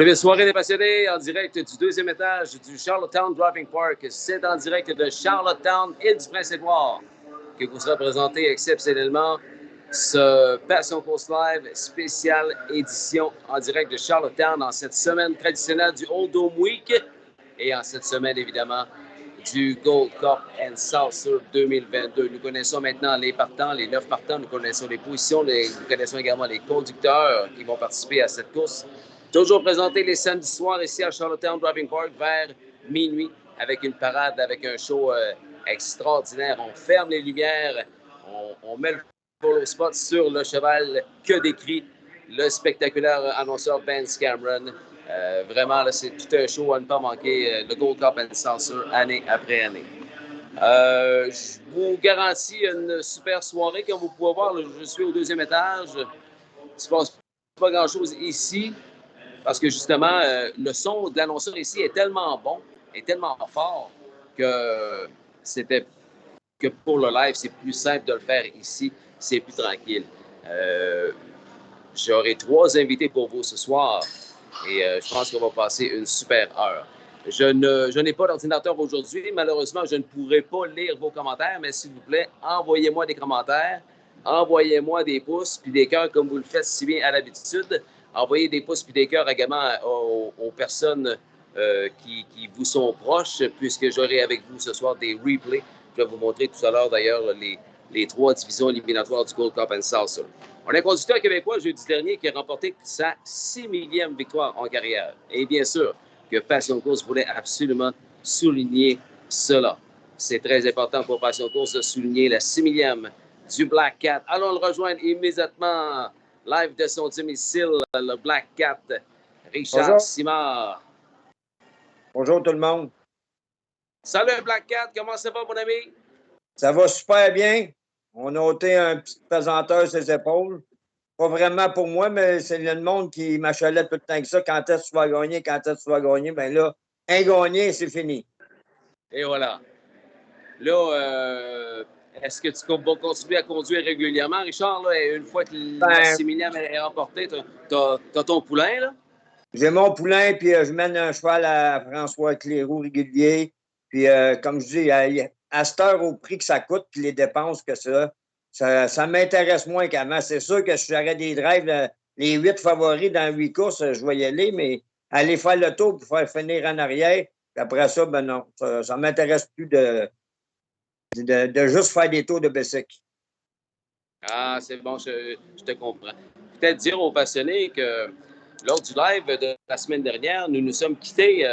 est bien, soirée des passionnés en direct du deuxième étage du Charlottetown Driving Park. C'est en direct de Charlottetown, île du Prince-Édouard, que vous sera présenté exceptionnellement ce Passion Course Live spécial édition en direct de Charlottetown en cette semaine traditionnelle du Old Dome Week et en cette semaine, évidemment, du Gold Cup and Salsa 2022. Nous connaissons maintenant les partants, les 9 partants. Nous connaissons les positions. Nous connaissons également les conducteurs qui vont participer à cette course. Toujours présenté les samedis soirs ici à Charlottetown Driving Park vers minuit avec une parade, avec un show extraordinaire. On ferme les lumières, on met le follow spot sur le cheval que décrit le spectaculaire annonceur Ben Cameron. Vraiment, là, c'est tout un show à ne pas manquer. Le Gold Cup and Salsa année après année. Je vous garantis une super soirée. Comme vous pouvez voir, là, je suis au deuxième étage. Il ne se passe pas grand-chose ici. Parce que justement, le son de l'annonceur ici est tellement bon, est tellement fort que c'était que pour le live, c'est plus simple de le faire ici, c'est plus tranquille. J'aurai 3 invités pour vous ce soir et je pense qu'on va passer une super heure. Je n'ai pas d'ordinateur aujourd'hui. Malheureusement, je ne pourrai pas lire vos commentaires, mais s'il vous plaît, envoyez-moi des commentaires, envoyez-moi des pouces puis des cœurs comme vous le faites si bien à l'habitude. Envoyez des pouces puis des cœurs également aux personnes qui vous sont proches, puisque j'aurai avec vous ce soir des replays. Je vais vous montrer tout à l'heure, d'ailleurs, les 3 divisions éliminatoires du Gold Cup and Salsa. On a un conducteur québécois jeudi dernier qui a remporté sa 6e victoire en carrière. Et bien sûr que Passion Course voulait absolument souligner cela. C'est très important pour Passion Course de souligner la 6e du Black Cat. Allons le rejoindre immédiatement. Live de son domicile, le Black Cat, Richard Simard. Bonjour tout le monde. Salut Black Cat, comment ça va mon ami? Ça va super bien. On a ôté un petit pesanteur sur ses épaules. Pas vraiment pour moi, mais c'est le monde qui m'achalait tout le temps que ça. Quand est-ce que tu vas gagner? Quand est-ce que tu vas gagner? Bien là, un gagné, c'est fini. Et voilà. Là, est-ce que tu vas continuer à conduire régulièrement, Richard? Là, une fois que la 6e est remportée, tu as ton poulain, là? J'ai mon poulain, puis je mène un cheval à François Cléroux régulier. Puis, comme je dis, à cette heure, au prix que ça coûte, puis les dépenses que ça m'intéresse moins qu'avant. C'est sûr que si j'aurais des drives, les 8 favoris dans 8 courses, je vais y aller, mais aller faire le tour pour faire finir en arrière, puis après ça, ben non, ça m'intéresse plus de juste faire des tours de bicycle. Ah, c'est bon, je te comprends. Peut-être dire aux passionnés que lors du live de la semaine dernière, nous nous sommes quittés.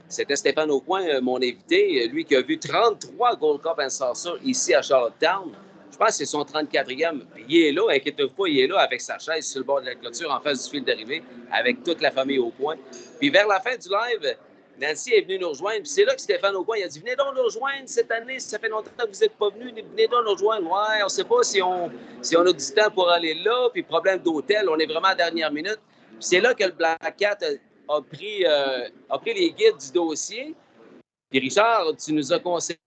C'était Stéphane Aucoin, mon invité, lui qui a vu 33 Gold Cup and Salsa ici à Charlottetown. Je pense que c'est son 34e. Il est là, inquiétez-vous pas, il est là avec sa chaise sur le bord de la clôture en face du fil d'arrivée, avec toute la famille Aucoin. Puis vers la fin du live, Nancy est venue nous rejoindre. Puis c'est là que Stéphane Aucoin a dit « Venez donc nous rejoindre cette année, si ça fait longtemps que vous n'êtes pas venus, venez donc nous rejoindre. » Ouais, on ne sait pas si on a du temps pour aller là, puis problème d'hôtel, on est vraiment à la dernière minute. Puis c'est là que le Black Cat a pris les guides du dossier. Puis Richard, tu nous as conseillé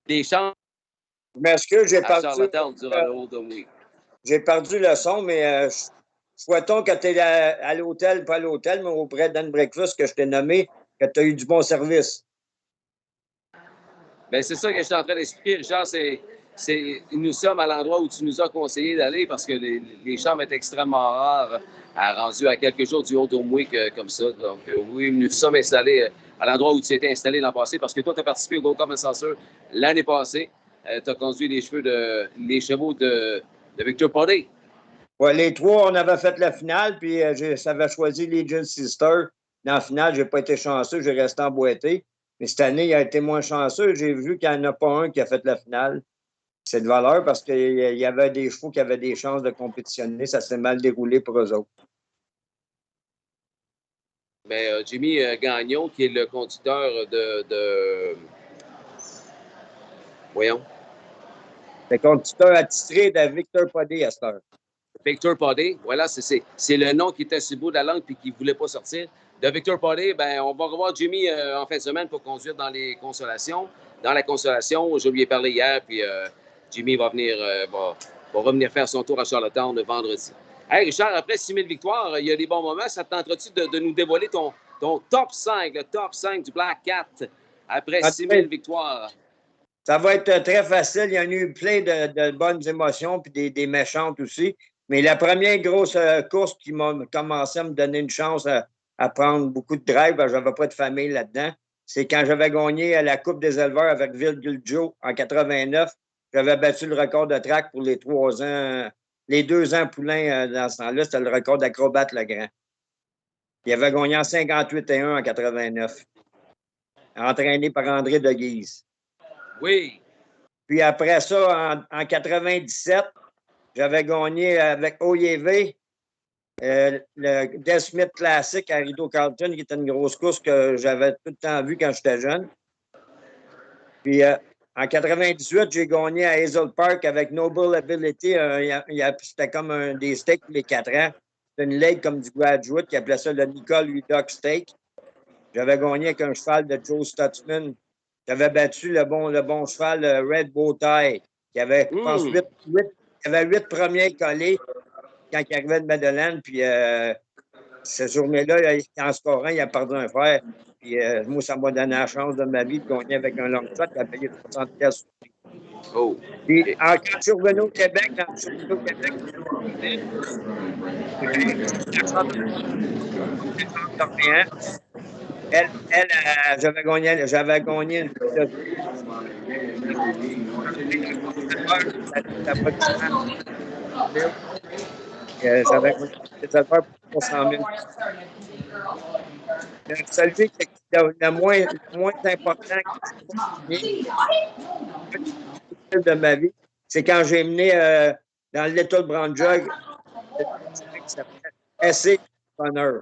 des chances. Je m'excuse, j'ai perdu le son, mais souhaitons que tu es à l'hôtel, pas à l'hôtel, mais auprès d'Anne Breakfast que je t'ai nommé, que tu as eu du bon service. Bien, c'est ça que je suis en train d'expliquer, Richard. Nous sommes à l'endroit où tu nous as conseillé d'aller parce que les chambres étaient extrêmement rares, rendues à quelques jours du Old Dome Week comme ça. Donc, oui, nous sommes installés à l'endroit où tu étais installé l'an passé parce que toi, tu as participé au Gold Cup and Salsa l'année passée. Tu as conduit les chevaux de Victor Podé. Oui, les 3, on avait fait la finale, puis j'avais choisi Legion Sister. Dans la finale, je n'ai pas été chanceux, j'ai resté emboîté. Mais cette année, il a été moins chanceux. J'ai vu qu'il n'y en a pas un qui a fait la finale. C'est de valeur parce qu'il y avait des chevaux qui avaient des chances de compétitionner. Ça s'est mal déroulé pour eux autres. Mais Jimmy Gagnon, qui est le conducteur de... Voyons. Le conducteur attitré de Victor Podé à cette heure. Victor Podé, voilà, c'est le nom qui était sur le bout de la langue et qui ne voulait pas sortir. De Victor Podé, ben, on va revoir Jimmy en fin de semaine pour conduire dans les consolations. dans la consolation. Je lui ai parlé hier, puis Jimmy va revenir faire son tour à Charlottetown le vendredi. Hey Richard, après 6 000 victoires, il y a des bons moments. Ça te tenterait-tu de nous dévoiler ton top 5, le top 5 du Black Cat après 6 000 victoires? Ça va être très facile. Il y en a eu plein de bonnes émotions puis des méchantes aussi. Mais la première grosse course qui m'a commencé à me donner une chance à prendre beaucoup de drive, je n'avais pas de famille là-dedans, c'est quand j'avais gagné la Coupe des éleveurs avec Virgil Joe en 89. J'avais battu le record de track pour les 3 ans, les 2 ans poulains dans ce temps-là. C'était le record d'Acrobat Legrand. Il avait gagné en 58-1 en 89, entraîné par André de Guise. Oui. Puis après ça, en 97, j'avais gagné avec OIV le Death Smith Classic à Rideau Carlton, qui était une grosse course que j'avais tout le temps vue quand j'étais jeune. Puis en 98, j'ai gagné à Hazel Park avec Noble Ability. C'était comme des steaks tous les 4 ans. C'était une lake comme du graduate qui appelait ça le Nicole Hudock Steak. J'avais gagné avec un cheval de Joe Stutzman. J'avais battu le bon cheval Red Bowtie, qui avait, je pense, 8 premiers collés quand il arrivait de Madeleine. Puis cette journée-là, en scorant, il a perdu un frère. Puis moi, ça m'a donné la chance de ma vie de gagner avec un long shot. Il a payé 60 pièces. Oh. Puis quand je suis revenu au Québec, j'ai la chance d'Orléans. Elle, j'avais gagné une coupe de j'avais gagné des éleveurs pour 300 000. Celui qui est le moins important de ma vie, c'est quand j'ai mené dans le Little Brown Jug qui s'appelait Essay Runner.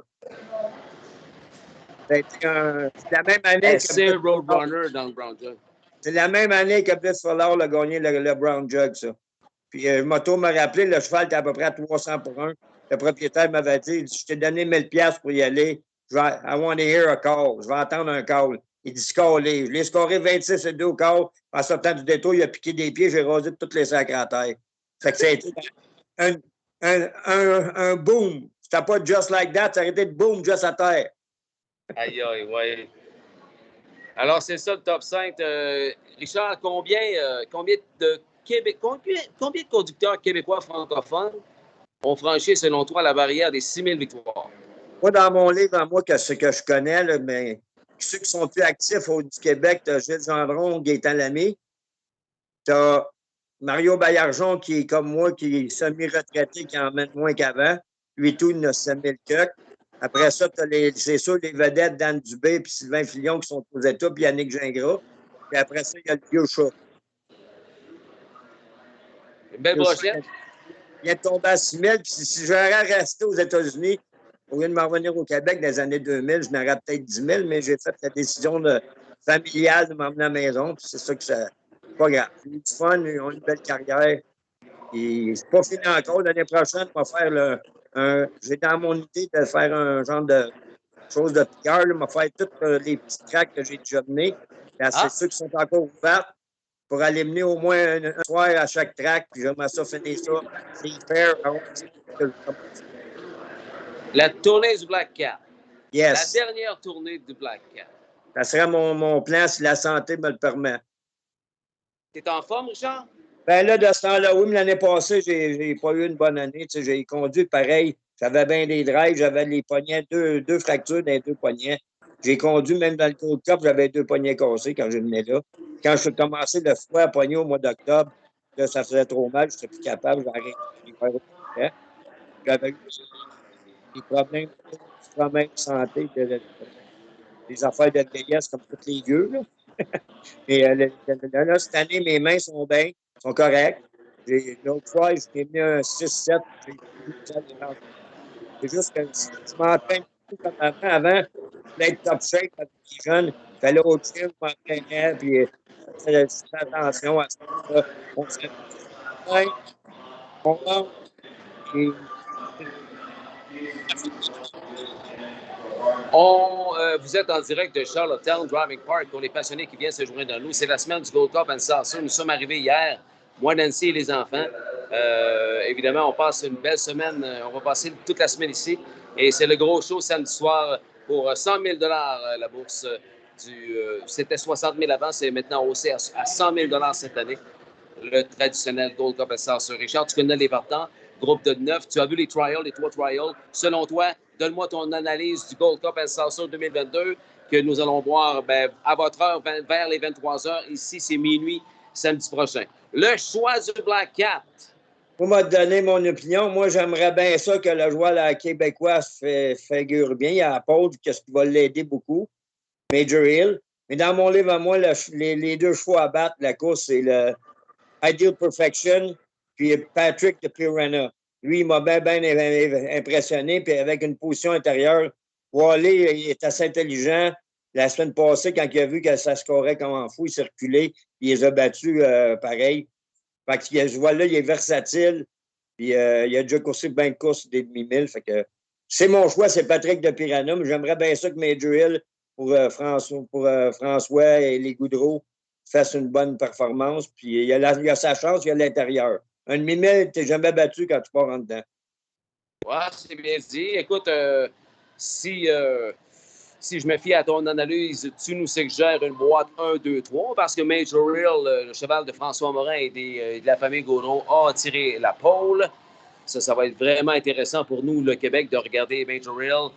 C'est la même année Essay Roadrunner dans le Brown Jug. C'est la même année que Blitz Fuller a gagné le Brown Jug, ça. Puis Moto m'a rappelé, le cheval était à peu près à 300 pour 1. Le propriétaire m'avait dit, je t'ai donné 1000 pièces pour y aller. I want to hear a call. Je vais entendre un call. Il dit scorer. Je l'ai scoré 26 et 2 au call. En sortant du détour, il a piqué des pieds. J'ai rasé toutes les sacs à terre. Fait que ça a été un boom. C'était pas just like that. Ça a été de boom juste à terre. Aïe, aïe, ouais. Alors, c'est ça le top 5. Richard, combien de conducteurs québécois francophones ont franchi, selon toi, la barrière des 6 000 victoires? Moi, dans mon livre, moi, ce que je connais, là, mais ceux qui sont plus actifs du Québec, tu as Gilles Gendron, Gaétan Lamy. Tu as Mario Baillargeon, qui est comme moi, qui est semi-retraité, qui en mène moins qu'avant. Lui, tout, il a 7 000 coques. Après ça, c'est sûr, les vedettes Dan Dubé puis Sylvain Filion qui sont aux États, puis Yannick Gingras. Puis après ça, il y a le vieux chat. Une belle brochette. Il est tombé à 6 000. Puis si j'aurais resté aux États-Unis, au lieu de m'en revenir au Québec dans les années 2000, je n'aurais peut-être 10 000, mais j'ai fait la décision familiale de m'emmener à la maison. Puis c'est ça que c'est pas grave. J'ai eu du fun, ils ont une belle carrière. Et c'est pas fini encore. L'année prochaine, on va faire j'ai dans mon idée de faire un genre de chose de piqueur. Je vais faire tous les petits tracks que j'ai déjà menés. C'est ceux qui sont encore ouverts pour aller mener au moins un soir à chaque track. Puis j'aimerais ça finir ça. C'est hyper. La tournée du Black Cat. Yes. La dernière tournée du Black Cat. Ça serait mon plan si la santé me le permet. T'es en forme, Richard? Ben là, de ce temps-là, oui, mais l'année passée, j'ai pas eu une bonne année. Tu sais, j'ai conduit pareil. J'avais bien des drives, j'avais les poignets, deux fractures dans les 2 poignets. J'ai conduit même dans le Gold Cup, j'avais 2 poignets cassés quand je venais là. Quand je suis commencé le froid à poignet au mois d'octobre, là, ça faisait trop mal, je n'étais plus capable, j'ai arrêté. J'avais eu des problèmes de santé, des affaires de vieillesse comme tous les vieux. Là. Mais là, cette année, mes mains sont bien, sont correctes. L'autre fois, j'ai mis un 6-7. C'est juste que je m'entraîne beaucoup comme avant. Avant, je voulais être top shape avec les jeunes. J'allais au gym, je m'entraînais, puis je fais attention à ça. On se fait on rentre, et Vous êtes en direct de Charlottetown Driving Park pour les passionnés qui viennent se joindre à nous. C'est la semaine du Gold Cup and Salsa. Nous sommes arrivés hier, moi, Nancy et les enfants. Évidemment, on passe une belle semaine. On va passer toute la semaine ici. Et c'est le gros show samedi soir pour 100 000 la bourse. C'était 60 000 avant, c'est maintenant haussé à 100 000 cette année. Le traditionnel Gold Cup and Salsa. Richard, tu connais les partants. Groupe de 9. Tu as vu les trials, les 3 trials. Selon toi, donne-moi ton analyse du Gold Cup and Salsa 2022 que nous allons voir à votre heure, vers les 23 heures. Ici, c'est minuit, samedi prochain. Le choix du Black Cat. Pour me donner mon opinion, moi, j'aimerais bien ça que le joueur la québécoise figure bien. Il y a Paul qui va l'aider beaucoup, Major Hill. Mais dans mon livre à moi, les deux chevaux à battre, la course, c'est le Ideal Perfection puis Patrick de Pirana. Lui, il m'a bien impressionné. Puis avec une position intérieure, Wally, il est assez intelligent. La semaine passée, quand il a vu que ça scorait comme en fou, il s'est reculé. Il les a battus pareil. Fait que ce vois-là, il est versatile. Puis il a déjà coursé bien de courses des demi-milles. Fait que c'est mon choix, c'est Patrick de Pirana. Mais j'aimerais bien ça que Major Hill pour François et les Goudreaux fasse une bonne performance. Puis il a sa chance, il a l'intérieur. Un demi-mille, tu n'es jamais battu quand tu pars en dedans. Ouais, c'est bien dit. Écoute, si je me fie à ton analyse, tu nous suggères une boîte 1, 2, 3 parce que Major Hill, le cheval de François Morin et de la famille Gaudreau, a tiré la pole. Ça va être vraiment intéressant pour nous, le Québec, de regarder Major Hill.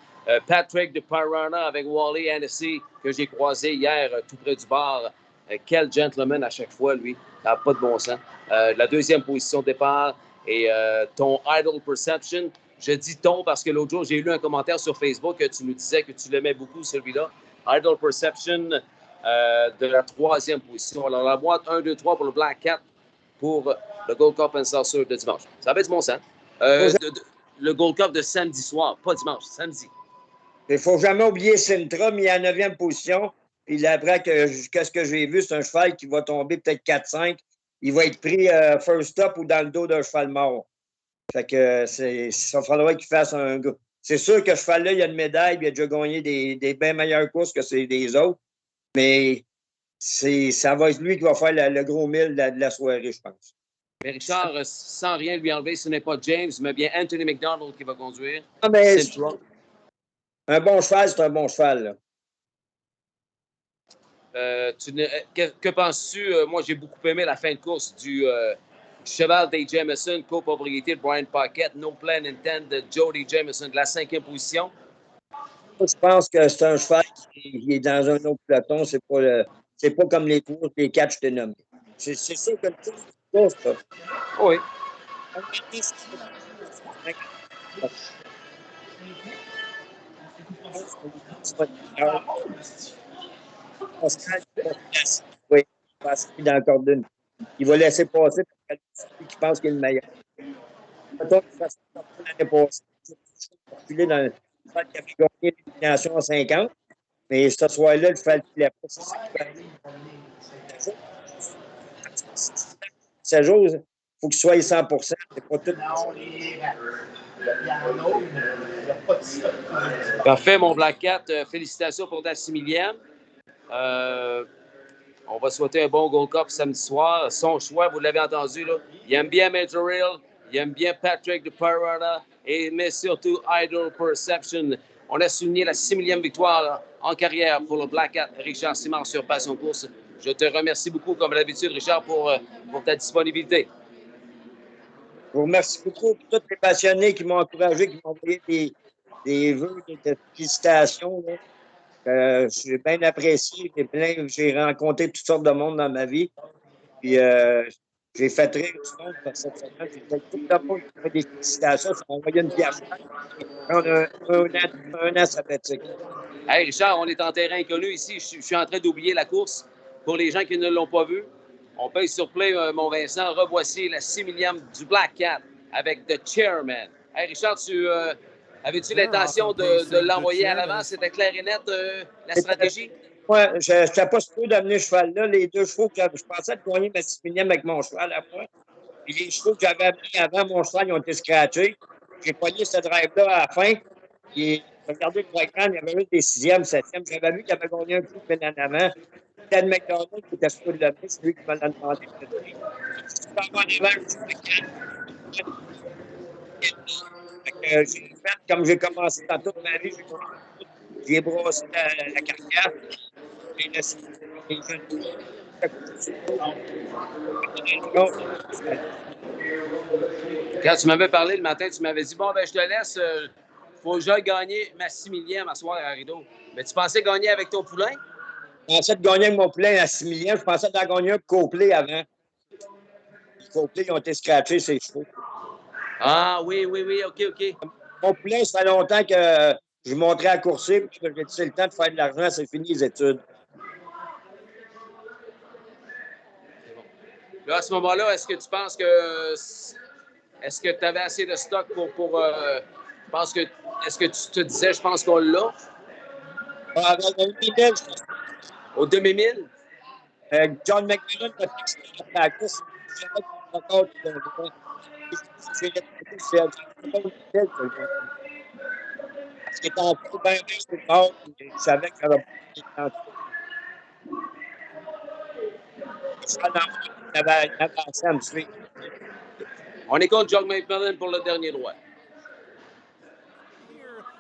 Patrick de Pirana avec Wally Hennessy, que j'ai croisé hier tout près du bar. Quel gentleman à chaque fois, lui. Ça n'a pas de bon sens. La deuxième position de départ et ton Idol Perception. Je dis ton parce que l'autre jour, j'ai lu un commentaire sur Facebook que tu nous disais que tu l'aimais beaucoup, celui-là. Idol Perception de la troisième position. Alors, la boîte 1, 2, 3 pour le Black Cat pour le Gold Cup and Salsa de dimanche. Ça va être du bon sens. Le Gold Cup de samedi soir, pas dimanche, samedi. Il ne faut jamais oublier Sintra, mais il est en 9e position. Puis après, qu'est-ce que j'ai vu, c'est un cheval qui va tomber peut-être 4-5. Il va être pris first stop ou dans le dos d'un cheval mort. Fait que ça faudra qu'il fasse un... C'est sûr que ce cheval-là, il a une médaille, puis il a déjà gagné des bien meilleures courses que des autres. Mais ça va être lui qui va faire le gros mille de la soirée, je pense. Mais Richard, sans rien lui enlever, ce n'est pas James, mais bien Anthony McDonald qui va conduire. Ah, mais un bon cheval, c'est un bon cheval. Que penses-tu? Moi, j'ai beaucoup aimé la fin de course du cheval des Jameson, copropriété de Brian Paquette, No Plan Intent de Jody Jameson de la 5e position. Je pense que c'est un cheval qui est dans un autre peloton. C'est pas comme les courses, les 4 je t'ai nommé. C'est sûr que le course, ça. Oui. Oui, il va passer dans le cordon d'une. Il va laisser passer parce qu'il pense qu'il est le meilleur. Mettons qu'il fasse l'année passée. Il avait gagné l'élimination en 50, mais ce soir-là, le cheval ne filait pas. Ce jour, il faut qu'il soit 100 %. C'est pas tout. Parfait, mon Black Cat. Félicitations pour ta 6 000e. On va souhaiter un bon Gold Cup samedi soir. Son choix, vous l'avez entendu, là. Il aime bien Major Hill, il aime bien Patrick de Pirana, mais surtout Idol Perception. On a souligné la 6 000e victoire là, en carrière pour le Black Cat Richard Simard sur Passion Course. Je te remercie beaucoup, comme d'habitude, Richard, pour ta disponibilité. Je vous remercie beaucoup pour tous les passionnés qui m'ont encouragé, qui m'ont envoyé des vœux de félicitations. J'ai bien apprécié. J'ai rencontré toutes sortes de monde dans ma vie. Puis j'ai fait rire du monde cette semaine. J'ai fait tout le monde qui fait des félicitations. Ça m'a envoyé une pièce. Un an sabbatique. Hey, Richard, on est en terrain inconnu ici. Je suis en train d'oublier la course. Pour les gens qui ne l'ont pas vu, on paye sur play, mon Vincent. Revoici la 6 000e du Black Cat avec The Chairman. Hey, Richard, avais-tu l'intention de l'envoyer à l'avant? C'était clair et net, la stratégie? Oui, je n'étais pas sûr d'amener ce cheval-là. Les deux chevaux que je pensais de gagner ma 6 000e avec mon cheval à moi. Puis les chevaux que j'avais amenés avant mon cheval, ils ont été scratchés. J'ai pogné ce drive-là à la fin. Puis J'ai regardé le programme, il y avait eu des 6e, 7e. J'avais vu qu'il avait gagné un prix de en avant. Ted McDonald, qui était sur le lever, c'est lui qui m'a demandé de le dire. Je t'en vais en avant, je suis j'ai fait comme j'ai commencé dans toute ma vie, j'ai brossé la carrière. J'ai laissé les jeunes. Quand tu m'avais parlé le matin, tu m'avais dit bon, ben, je te laisse, faut que j'aille gagner ma 6 millième à soir à Rideau. Mais tu pensais gagner avec ton poulain? Je pensais de gagner avec mon poulain à 6 millions. Je pensais d'en gagner un Copley avant. Les Copley, ils ont été scratchés, ses chevaux. Ah, oui, OK. Mon poulain, ça fait longtemps que je montrais à courser, puis j'ai dit c'est le temps de faire de l'argent, c'est fini les études. Là, à ce moment-là, est-ce que tu penses que. Est-ce que tu avais assez de stock pour je pense que. Est-ce que tu te disais, je pense qu'on l'a? Avec un demi-mille, Au demi-mille? John McMillan m'a fixé la course. Encore, j'ai parce qu'il était en cours bien riche tout le monde, puis je savais que ça va pas être il avait avancé à me suivre. On est contre John McMillan pour le dernier droit.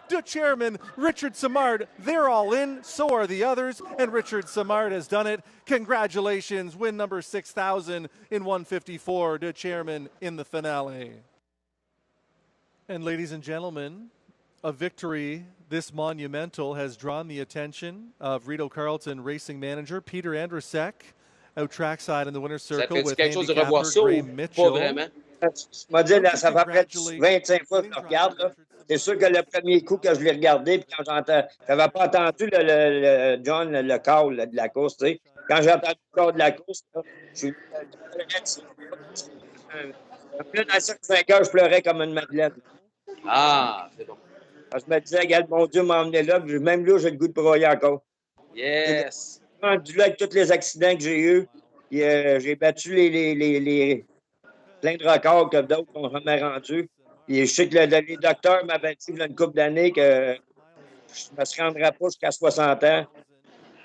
To Chairman Richard Simard, they're all in, so are the others, and Richard Simard has done it. Congratulations, win number 6,000 in 154 to Chairman in the finale. And ladies and gentlemen, a victory this monumental has drawn the attention of Rideau Carleton racing manager Peter Andrusek out trackside in the winner's circle with handicapper Graham Mitchell. Tu m'as dit, là, ça fait près de 25 fois que je le regarde. Là. C'est sûr que le premier coup que je l'ai regardé, puis quand j'entends. Tu n'avais pas entendu John, le call de la course, tu sais. Quand j'ai entendu le call de la course, là, je suis. Là, dans 5 heures, je pleurais comme une madeleine. Ah, c'est bon. Je me disais, regarde, mon Dieu m'a emmené là, puis même là, j'ai le goût de broyer encore. Yes. Du là, avec tous les accidents que j'ai eus, j'ai battu plein de records que d'autres n'ont jamais rendus. Et je sais que les docteurs m'avaient dit il y a une couple d'années que je ne me rendrais pas jusqu'à 60 ans.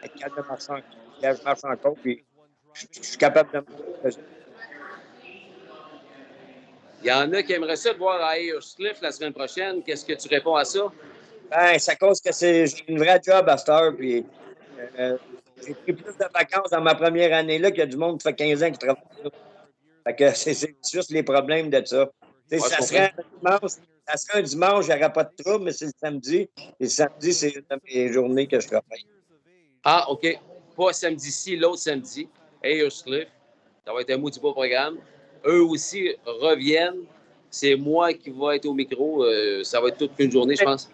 Je marche encore, puis je suis capable de me. Il y en a qui aimeraient ça de voir à Ayercliff la semaine prochaine. Qu'est-ce que tu réponds à ça? Ben, c'est à cause que j'ai une vraie job à cette heure, puis j'ai pris plus de vacances dans ma première année-là qu'il y a du monde qui fait 15 ans qui travaille là. Fait que c'est juste les problèmes de ça. Ouais, ça serait un dimanche, il n'y aurait pas de trouble, mais c'est le samedi. Et le samedi, c'est une de mes journées que je travaille. Ah, OK. Pas samedi-ci, l'autre samedi. Ayercliff. Ça va être un maudit beau programme. Eux aussi reviennent. C'est moi qui vais être au micro. Ça va être toute une journée, je pense.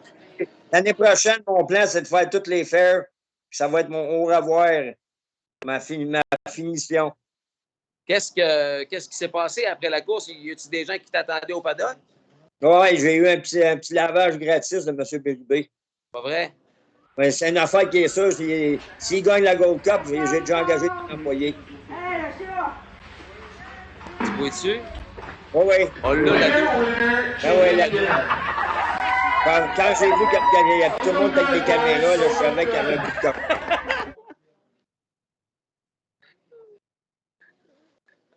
L'année prochaine, mon plan, c'est de faire toutes les fers. Ça va être mon au revoir, ma finition. Qu'est-ce qui s'est passé après la course? Y a-t-il des gens qui t'attendaient au paddock? Oui, j'ai eu un petit lavage gratis de M. Bérubé. Pas vrai? Ouais, c'est une affaire qui est sûre. S'il gagne la Gold Cup, j'ai déjà engagé des employés. Tu vois-tu? Oui. On l'a là-dessus. Ah oui, là-dessus. Quand j'ai vu qu'il y avait tout le monde avec des caméras, là, je savais qu'il y avait un bout de cop.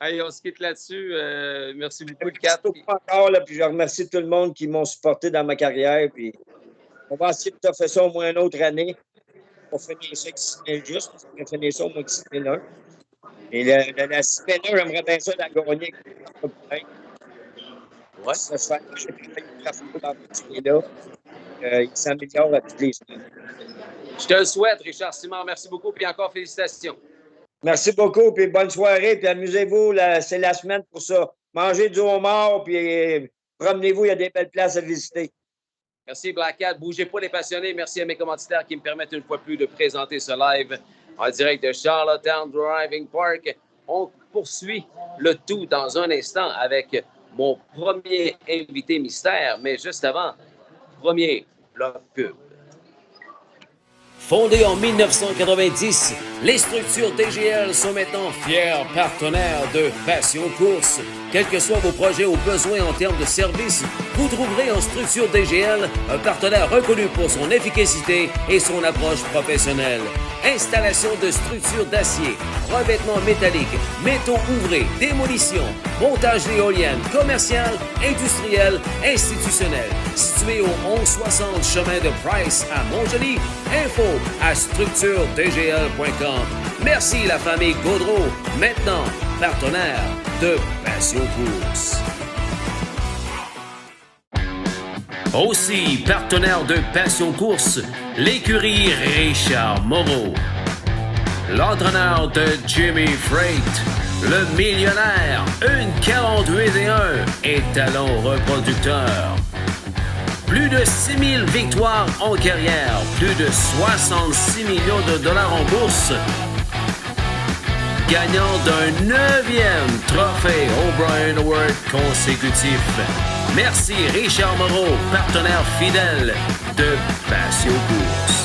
Hey, on se quitte là-dessus. Merci beaucoup, Kat. Encore, là, puis je remercie tout le monde qui m'ont supporté dans ma carrière. Puis on va essayer de te faire ça au moins une autre année pour finir ça avec 6 000 juste. On va finir ça au moins avec 6 000 1. Et la 6 000 1, j'aimerais bien ça la gagner. Ouais. Ça se fait dans ce là. Il s'améliore à tous les semaines. Je te le souhaite, Richard Simard. Merci beaucoup, puis encore félicitations. Merci beaucoup, puis bonne soirée, puis amusez-vous, c'est la semaine pour ça. Mangez du homard, puis promenez-vous, il y a des belles places à visiter. Merci, Black Cat. Bougez pas les passionnés. Merci à mes commanditaires qui me permettent une fois plus de présenter ce live en direct de Charlottetown Driving Park. On poursuit le tout dans un instant avec mon premier invité mystère, mais juste avant, premier bloc pub. Fondées en 1990, les structures DGL sont maintenant fiers partenaires de Passion Course. Quels que soient vos projets ou besoins en termes de services, vous trouverez en Structure DGL un partenaire reconnu pour son efficacité et son approche professionnelle. Installation de structures d'acier, revêtements métalliques, métaux ouvrés, démolition, montage d'éoliennes, commerciales, industrielles, institutionnelles. Situé au 1160 chemin de Price à Montjoly, info à structuredgl.com. Merci la famille Gaudreau, maintenant partenaire de Passion Course. Aussi partenaire de Passion Course, l'écurie Richard Moreau. L'entraîneur de Jimmy Freight, le millionnaire, une 48-1 et talent reproducteur. Plus de 6000 victoires en carrière, plus de 66 millions de dollars en bourse. Gagnant d'un 9e trophée O'Brien Award consécutif. Merci Richard Moreau, partenaire fidèle de Passion Course.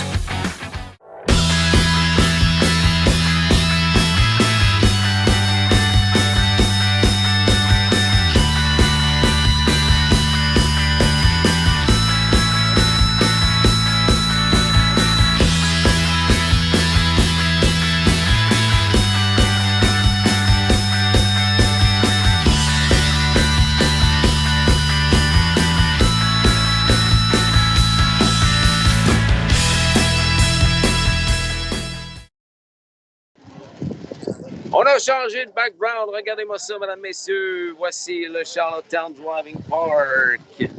On a changé de background. Regardez-moi ça, mesdames, messieurs. Voici le Charlottetown Driving Park.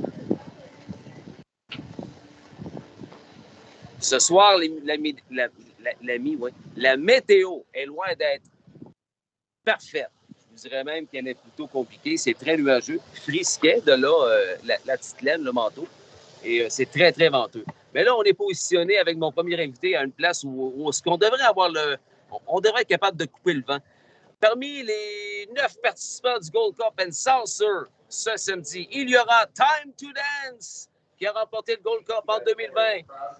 Ce soir, la météo est loin d'être parfaite. Je vous dirais même qu'elle est plutôt compliquée. C'est très nuageux. Frisquet, de là, la petite laine, le manteau. Et c'est très, très venteux. Mais là, on est positionné avec mon premier invité à une place où on devrait avoir on devrait être capable de couper le vent. Parmi les 9 participants du Gold Cup and Saucer ce samedi, il y aura Time to Dance qui a remporté le Gold Cup en 2020.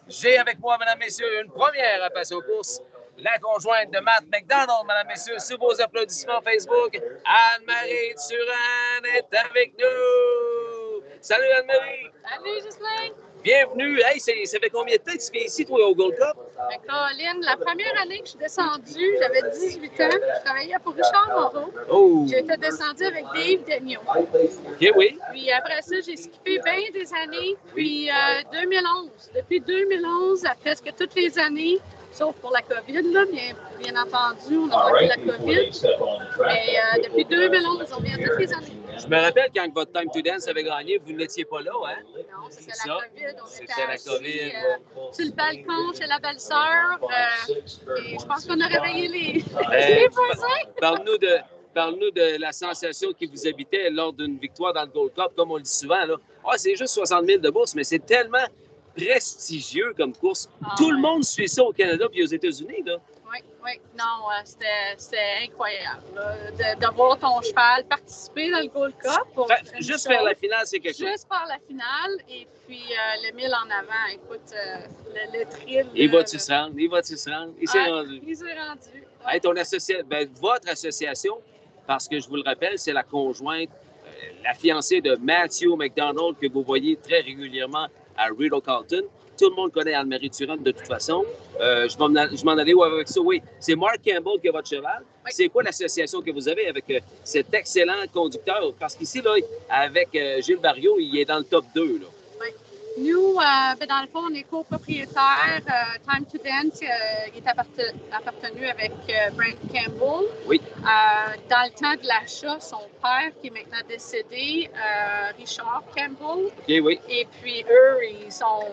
J'ai avec moi, mesdames, messieurs, une première à Passion Course, la conjointe de Matt McDonald, mesdames, messieurs, sous vos applaudissements Facebook. Anne-Marie Turan est avec nous. Salut Anne-Marie. Salut Ghislain. Bienvenue. Hey, ça fait combien de temps que tu viens ici, toi, au Gold Cup? Caroline, la première année que je suis descendue, j'avais 18 ans. Je travaillais pour Richard Moreau. Oh. J'étais descendue avec Dave Daigneault. OK, oui. Puis après ça, j'ai skippé bien des années. Puis 2011. Depuis 2011, à presque toutes les années, sauf pour la COVID, là, bien entendu, on a manqué la COVID. Mais depuis 2011, on vient toutes les années. Je me rappelle quand votre Time to Dance avait gagné, vous n'étiez pas là, hein? Non, c'était la COVID. On C'était la COVID. Sur le balcon chez la belle-sœur. Et je pense qu'on a réveillé les voisins. Parle-nous de la sensation qui vous habitait lors d'une victoire dans le Gold Cup, comme on le dit souvent. Là. C'est juste 60 000 de bourse, mais c'est tellement prestigieux comme course. Tout le monde suit ça au Canada et aux États-Unis. Là. Oui. Non, c'était incroyable là, de voir ton cheval participer dans le Gold Cup. Juste faire la finale, c'est quelque chose. Juste faire la finale et puis le 1000 en avant. Écoute, le thrill. Il va-tu se rendre? Il s'est rendu. Il s'est rendu. Hey, votre association, parce que je vous le rappelle, c'est la conjointe, la fiancée de Matthew McDonald que vous voyez très régulièrement à Rideau Carlton. Tout le monde connaît Anne-Marie Turan de toute façon. Je m'en allais avec ça. Oui, c'est Mark Campbell qui est votre cheval. Oui. C'est quoi l'association que vous avez avec cet excellent conducteur? Parce qu'ici, là, avec Gilles Barriot, il est dans le top 2. Là. Oui. Nous, dans le fond, on est copropriétaires. Time to Dance est appartenu avec Brent Campbell. Oui. Dans le temps de l'achat, son père, qui est maintenant décédé, Richard Campbell. Okay, oui. Et puis, eux, ils sont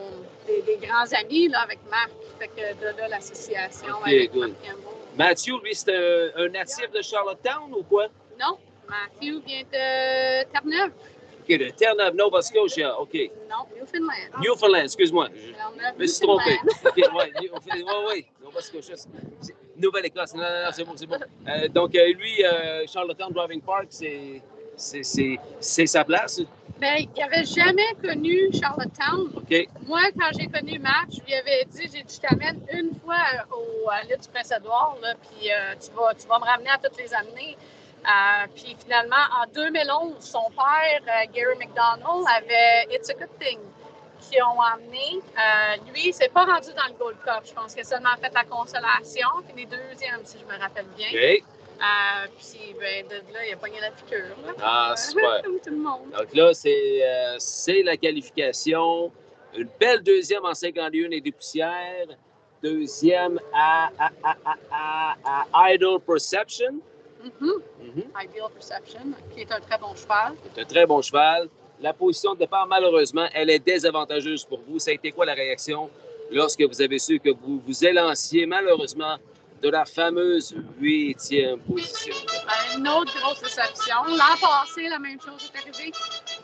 des grands amis là, avec Marc. Fait que de là, l'association avec Mark Campbell. Matthew, lui, c'est un natif de Charlottetown ou quoi? Non. Matthew vient de Terre-Neuve. OK, de Terre-Neuve, Nova Scotia, OK. Non, Newfoundland. Newfoundland, excuse-moi. Je me suis trompé. OK, oui, Nova Scotia. Nouvelle-Écosse. Non, c'est bon. Donc, lui, Charlottetown Driving Park, c'est sa place? Bien, il n'avait jamais connu Charlottetown. OK. Moi, quand j'ai connu Matt, je lui avais dit, je t'amène une fois à l'île du Prince-Édouard, là, puis tu vas me ramener à toutes les années. Puis finalement, en 2011, son père, Gary McDonald, avait It's a Good Thing qui ont emmené. Lui, il ne s'est pas rendu dans le Gold Cup. Je pense qu'il a seulement fait la consolation, puis les deuxièmes, si je me rappelle bien. OK. Puis, ben, de là, il a pogné la piqûre. Là. Ah, super. Comme tout le monde. Donc là, c'est la qualification. Une belle deuxième en 51 et des poussières. Deuxième à Idle Perception. Ideal Perception, qui est un très bon cheval. C'est un très bon cheval. La position de départ, malheureusement, elle est désavantageuse pour vous. Ça a été quoi la réaction lorsque vous avez su que vous vous élanciez, malheureusement, de la fameuse 8e position? Une autre grosse déception. L'an passé, la même chose est arrivée.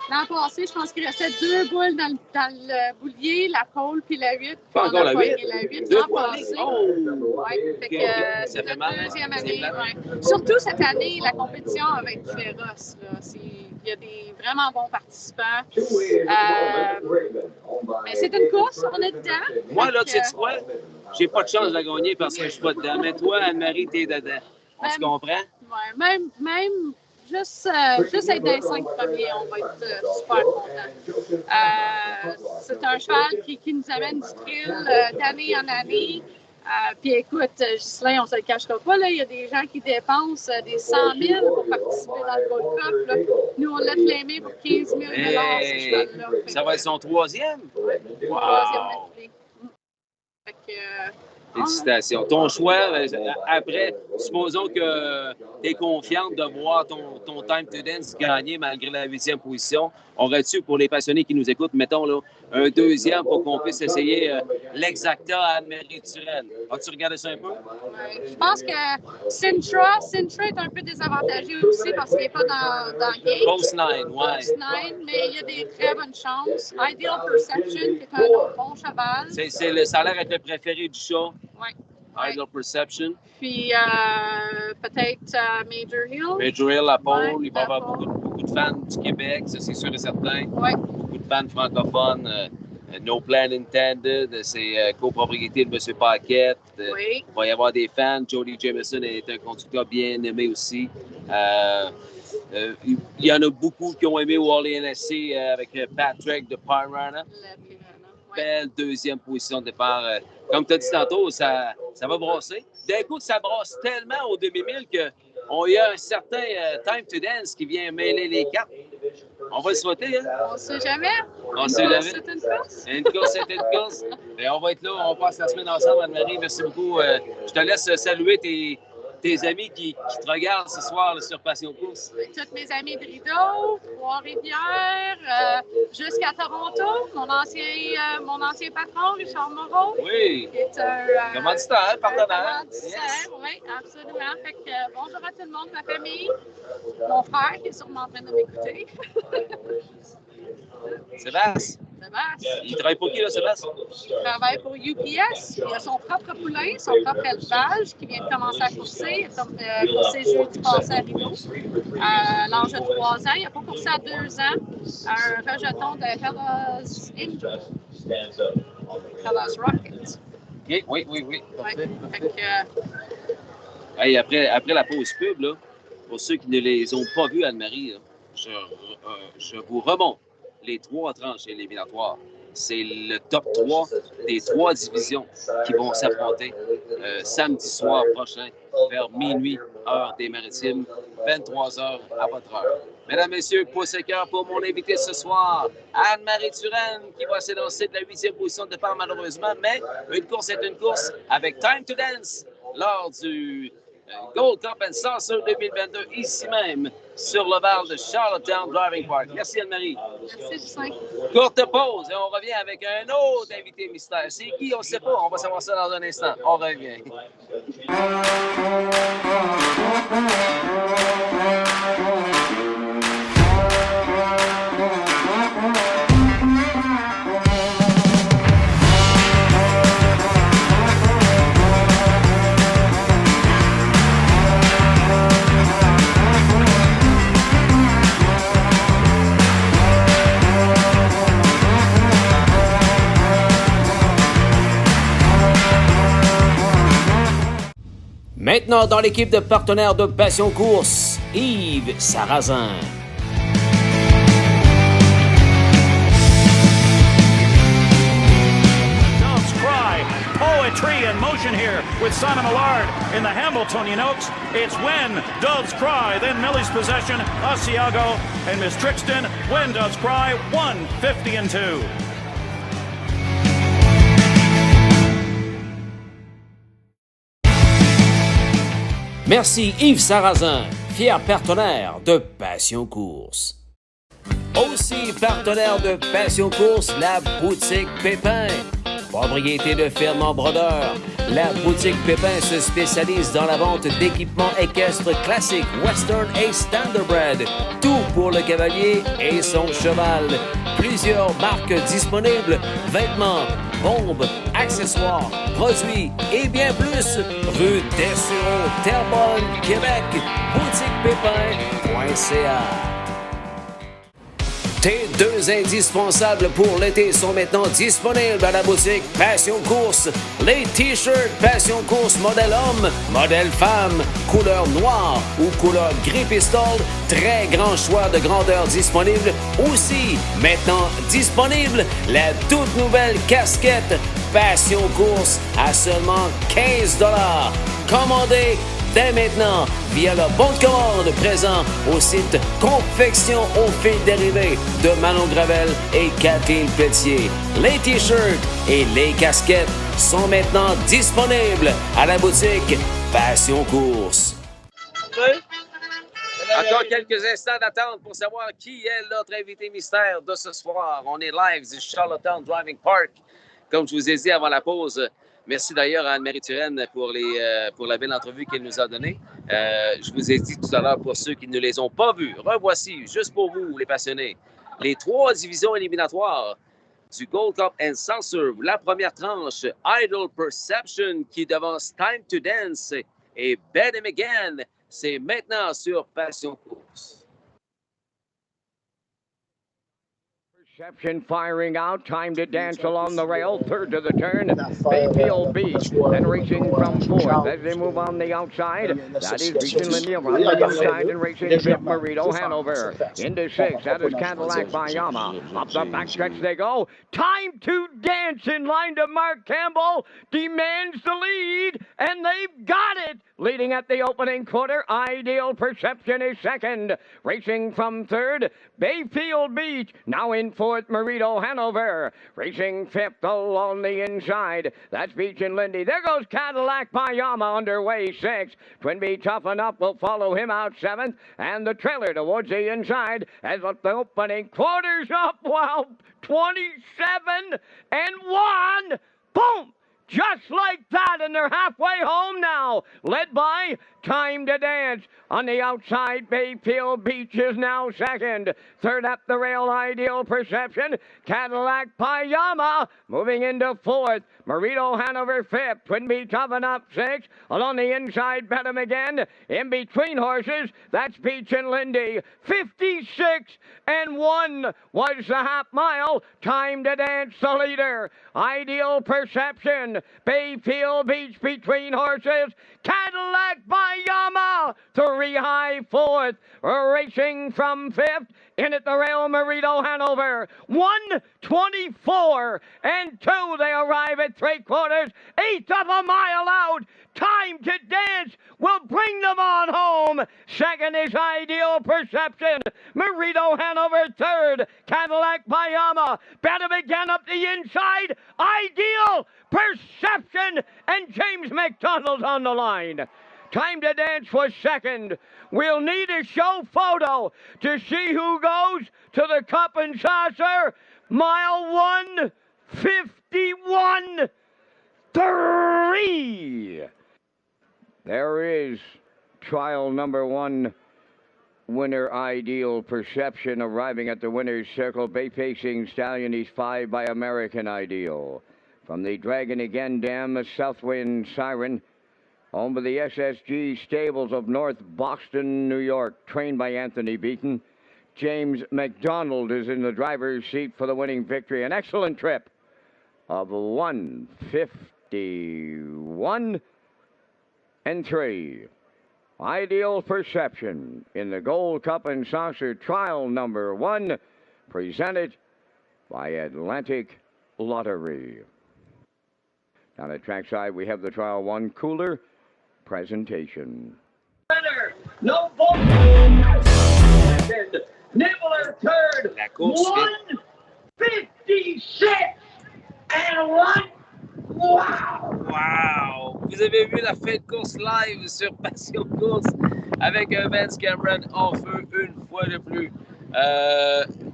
L'an passé, je pense qu'il restait 2 boules dans le boulier, la pole puis la 8. Pas encore la 8? La 8 Deux l'an fois. passé. Oh! Ouais, fait que Ça c'est fait mal. la deuxième année. Ouais. Surtout cette année, la compétition va être féroce. Là. Il y a des vraiment bons participants. Mais c'est une course, on est dedans. Moi, là, tu sais quoi? J'ai pas de chance de la gagner parce que je suis pas dedans. Mais toi, Anne-Marie, t'es dedans. On se comprend? Ouais, même juste être dans les 5 premiers, on va être super contents. C'est un cheval qui nous amène du thrill d'année en année. Puis écoute, Ghislain, on ne se le cachera pas, là, il y a des gens qui dépensent des 100 000 pour participer dans le Gold Cup. Là. Nous, on l'a claimé pour 15 000 ce cheval-là. Ça va être son 3e? Wow! D'affilée. Fait que, félicitations. Ton choix, après, supposons que tu es confiante de voir ton Time to Dance gagner malgré la 8e position. Aurais-tu, pour les passionnés qui nous écoutent, mettons là, un deuxième pour qu'on puisse essayer l'Exacta à Anne-Marie Turenne? As-tu regardé ça un peu? Ouais. Je pense que Sintra est un peu désavantagé aussi parce qu'il n'est pas dans le game. Post 9, ouais. Post 9, mais il y a des très bonnes chances. Ideal Perception, qui est un autre bon cheval. Ça a l'air être le préféré du chat. Oui. Ideal Perception. Puis peut-être Major Hill. Major Hill, la pole. Ouais, Il va y avoir beaucoup de fans du Québec, ça c'est sûr et certain. Oui. Beaucoup de fans francophones. No Plan Intended, c'est copropriété de M. Paquette. Oui. Il va y avoir des fans. Jody Jameson est un conducteur bien aimé aussi. Il y en a beaucoup qui ont aimé Wally NSC avec Patrick de Pyrana. Belle deuxième position de départ. Comme tu as dit tantôt, ça va brasser. D'un coup, ça brasse tellement au demi-mille qu'on y a un certain Time to Dance qui vient mêler les cartes. On va le souhaiter, hein? On ne sait jamais. On sait jamais. C'est une course. Une course, c'est une course. Et on va être là, on passe la semaine ensemble, Anne-Marie. Merci beaucoup. Je te laisse saluer tes amis qui te regardent ce soir là, sur Passion Course. Tous mes amis de Rideau, Trois-Rivières, jusqu'à Toronto, mon ancien patron, Richard Moreau. Oui. Qui est un commanditaire, partenaire. Yes. Oui, absolument. Fait que, bonjour à tout le monde, ma famille, mon frère qui est sûrement en train de m'écouter. Sébastien. Il travaille pour qui, là, Sébastien? Il travaille pour UPS. Il a son propre poulain, son propre élevage qui vient de commencer à courser. Il a coursé jeudi passé à Rideau. À l'âge de 3 ans. Il n'a pas coursé à 2 ans. Un rejeton de Hellas Angel. Hellas Rocket. OK, oui. Parfait. Fait que, hey, après la pause pub, là, pour ceux qui ne les ont pas vus, Anne-Marie, là, je vous remonte les 3 tranches éliminatoires. C'est le top 3 des 3 divisions qui vont s'affronter samedi soir prochain vers minuit, heure des Maritimes, 23 heures à votre heure. Mesdames, Messieurs, pouce et cœur pour mon invité ce soir, Anne-Marie Turenne, qui va s'élancer de la 8e position de départ malheureusement, mais une course est une course avec Time to Dance lors du Gold Cup and Saucer 2022, ici même, sur l'ovale de Charlottetown Driving Park. Merci Anne-Marie. merci, Justin. Courte pause et on revient avec un autre invité mystère. C'est qui? On ne sait pas. On va savoir ça dans un instant. On revient. Maintenant, dans l'équipe de partenaires de Passion Course, Yves Sarrazin. Doves Cry, poetry in motion here with Simon Allard in the Hamiltonian Oaks. It's When Doves Cry, then Millie's Possession, Asiago, and Miss Trixton. When Doves Cry, 150-2. Merci Yves Sarrazin, fier partenaire de Passion Course. Aussi partenaire de Passion Course, la boutique Pépin. Propriété de Fernand Brodeur, la boutique Pépin se spécialise dans la vente d'équipements équestres classiques, western et standardbred. Tout pour le cavalier et son cheval. Plusieurs marques disponibles, vêtements, bombes, accessoires, produits et bien plus. Rue Dessureau, Terrebonne, Québec. boutiquepépin.ca. Tes deux indispensables pour l'été sont maintenant disponibles à la boutique Passion Course. Les t-shirts Passion Course modèle homme, modèle femme, couleur noire ou couleur gris pistole. Très grand choix de grandeur disponible. Aussi, maintenant disponible, la toute nouvelle casquette Passion Course à seulement 15 $. Commandez dès maintenant via le bon de commande présent au site Confection aux fils dérivés de Manon Gravel et Kathleen Pelletier. Les t-shirts et les casquettes sont maintenant disponibles à la boutique Passion Course. Encore quelques instants d'attente pour savoir qui est notre invité mystère de ce soir. On est live du Charlottetown Driving Park, comme je vous ai dit avant la pause. Merci d'ailleurs à Anne-Marie Turenne pour la belle entrevue qu'elle nous a donnée. Je vous ai dit tout à l'heure, pour ceux qui ne les ont pas vus, revoici, juste pour vous, les passionnés, les 3 divisions éliminatoires du Gold Cup and Seltzer. La première tranche, Idle Perception, qui devance Time to Dance et Bet Him Again. C'est maintenant sur Passion Course. Perception firing out, Time to Dance along the rail, third to the turn, Bayfield Beach, then racing from fourth as they move on the outside. That is Beacon Lindy around the outside and racing fifth, Marito Hanover. Into sixth, that is Cadillac Bayama. Up the backstretch they go. Time to Dance in line to Mark Campbell, demands the lead, and they've got it. Leading at the opening quarter, Ideal Perception is second. Racing from third, Bayfield Beach. Now in fourth, Marito Hanover. Racing fifth along the inside. That's Beach and Lindy. There goes Cadillac Bayama underway sixth. Twin Bee Toughen Up will follow him out seventh. And the trailer towards the inside as the opening quarter's up. Wow, 27-1. Boom! Just like that, and they're halfway home now. Led by Time to Dance. On the outside, Bayfield Beach is now second. Third up the rail, Ideal Perception. Cadillac Bayama moving into fourth. Marito Hanover fifth. Twin Bee Toughen Up sixth. Along the inside, Bet Him Again. In between horses, that's Beach and Lindy. 56-1 was the half mile. Time to Dance the leader. Ideal Perception. Bayfield Beach between horses. Cadillac Bayama, 3 high fourth, racing from fifth. In at the rail, Marito Hanover, 1:24-2. They arrive at 3/4, eighth of a mile out. Time to Dance will bring them on home. Second is Ideal Perception. Marito Hanover third. Cadillac Bayama. Bet Him Again up the inside. Ideal Perception and James McDonald's on the line. Time to Dance was second. We'll need a show photo to see who goes to the Cup and Saucer. Mile 1:51.3. There is trial number 1, winner Ideal Perception, arriving at the winner's circle. Bay-facing stallion, he's 5 by American Ideal. From the Dragon Again Dam, a Southwind Siren, home of the SSG stables of North Boston, New York, trained by Anthony Beaton. James McDonald is in the driver's seat for the winning victory. An excellent trip of 1:51. and 3. Ideal Perception in the Gold Cup and Saucer Trial number 1, presented by Atlantic Lottery. Down at trackside, we have the Trial 1 Cooler presentation. Winner, no ball. Nibbler third, 156 and 1. Wow! Wow! Vous avez vu la fin de course live sur Passion Course avec un Vance Cameron en feu une fois de plus.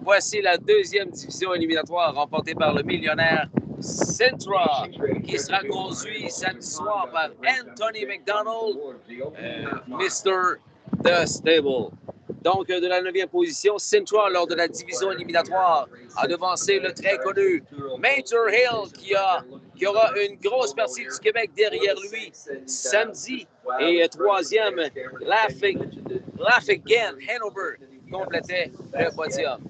Voici la deuxième division éliminatoire remportée par le millionnaire Sintra, qui sera conduit samedi soir par Anthony McDonald, Mr. The Stable. Donc, de la 9e position, Sintra, lors de la division éliminatoire, a devancé le très connu Major Hill, qui aura une grosse partie du Québec derrière lui samedi. Et 3e, Lafayette Hanover complétait le podium.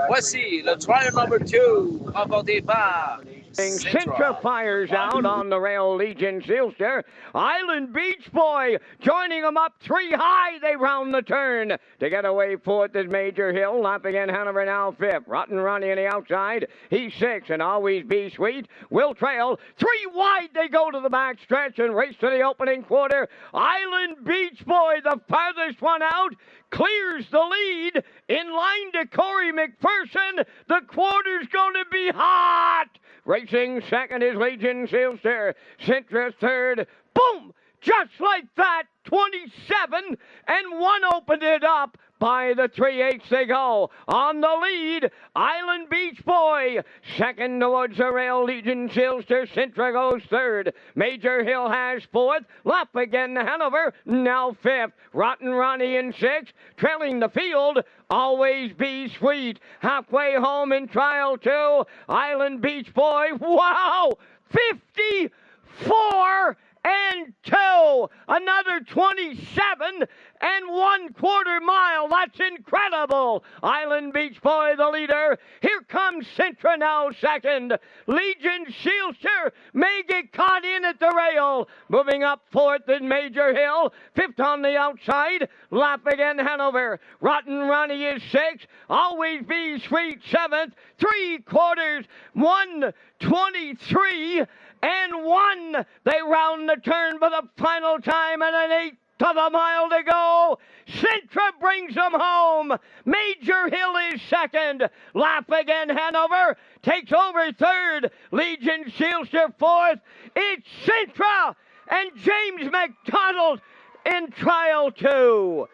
Voici le trial number 2, remporté par Sintra fires out on the rail. Legion Sealster. Island Beach Boy joining them up 3 high. They round the turn to get away 4th is Major Hill. Lapping in Hanover now 5th. Rotten Ronnie on the outside. He's 6th and Always Be Sweet will trail. 3 wide they go to the back stretch and race to the opening quarter. Island Beach Boy, the farthest one out, clears the lead. In line to Corey McPherson. The quarter's going to be hot. Racing second is Legion Sealster. Sintra third. Boom! Just like that, 27 and 1 opened it up. By the 3/8 they go. On the lead, Island Beach Boy. Second towards the rail, Legion Sealster. Sintra goes third. Major Hill has 4th. Lap again, Hanover, now 5th. Rotten Ronnie in 6th. Trailing the field, Always Be Sweet. Halfway home in trial 2, Island Beach Boy. Wow! 54 and 2. Another 27 and 1/4 mile. That's incredible. Island Beach Boy, the leader. Here comes Sintra now second. Legion Sealster may get caught in at the rail. Moving up 4th is Major Hill. 5th on the outside. Lap again Hanover. Rotten Ronnie is 6th. Always Be Sweet 7th. 3/4. 1:23 and 1. They round the turn for the final time and an 1/8 of a mile to go. Sintra brings them home. Major Hill is second. Lap again Hanover takes over third. Legion Sealster 4th. It's Sintra and James McDonald in trial 2.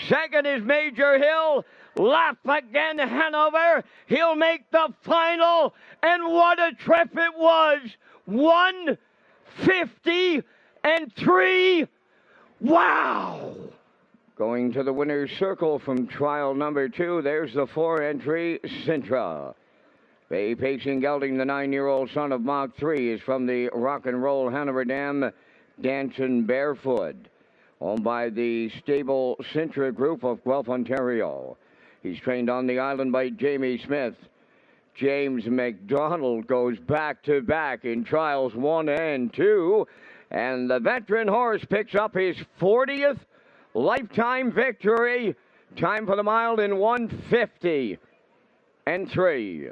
Second is Major Hill. Lap again Hanover. He'll make the final. And what a trip it was. 150 and 3. Wow! Going to the winner's circle from trial number 2, there's the 4 entry, Sintra. Bay Pacing Gelding, the 9-year-old son of Mach 3, is from the Rock and Roll Hanover Dam, Dancing Barefoot, owned by the stable Sintra Group of Guelph, Ontario. He's trained on the island by Jamie Smith. James McDonald goes back-to-back in trials 1 and 2. And the veteran horse picks up his 40th lifetime victory. Time for the mile in 150 and 3.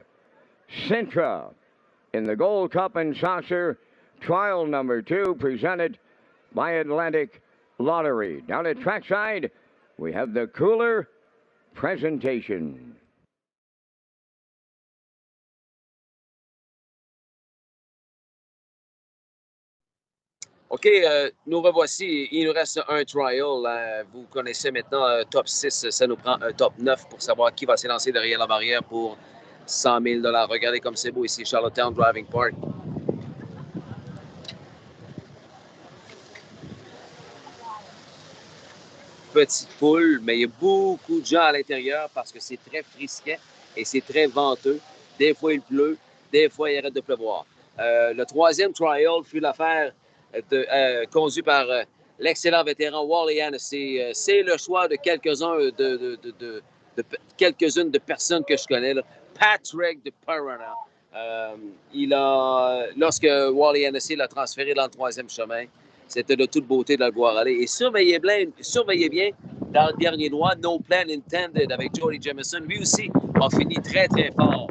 Sintra in the Gold Cup and Saucer trial number 2, presented by Atlantic Lottery. Down at trackside, we have the Cooler presentation. OK, nous revoici. Il nous reste un trial. Vous connaissez maintenant top 6. Ça nous prend un top 9 pour savoir qui va s'élancer derrière la barrière pour 100 000 $. Regardez comme c'est beau ici, Charlottetown Driving Park. Petite poule, mais il y a beaucoup de gens à l'intérieur parce que c'est très frisquet et c'est très venteux. Des fois, il pleut, des fois, il arrête de pleuvoir. Le 3e trial fut l'affaire conduit par l'excellent vétéran Wally Hennessy. C'est le choix de quelques-unes de personnes que je connais. Là. Patrick de Parana. Lorsque Wally Hennessy l'a transféré dans le 3e chemin, C'était de toute beauté de le voir aller. Et surveillez bien dans le dernier droit, No Plan Intended avec Jody Jamison. Lui aussi a fini très, très fort.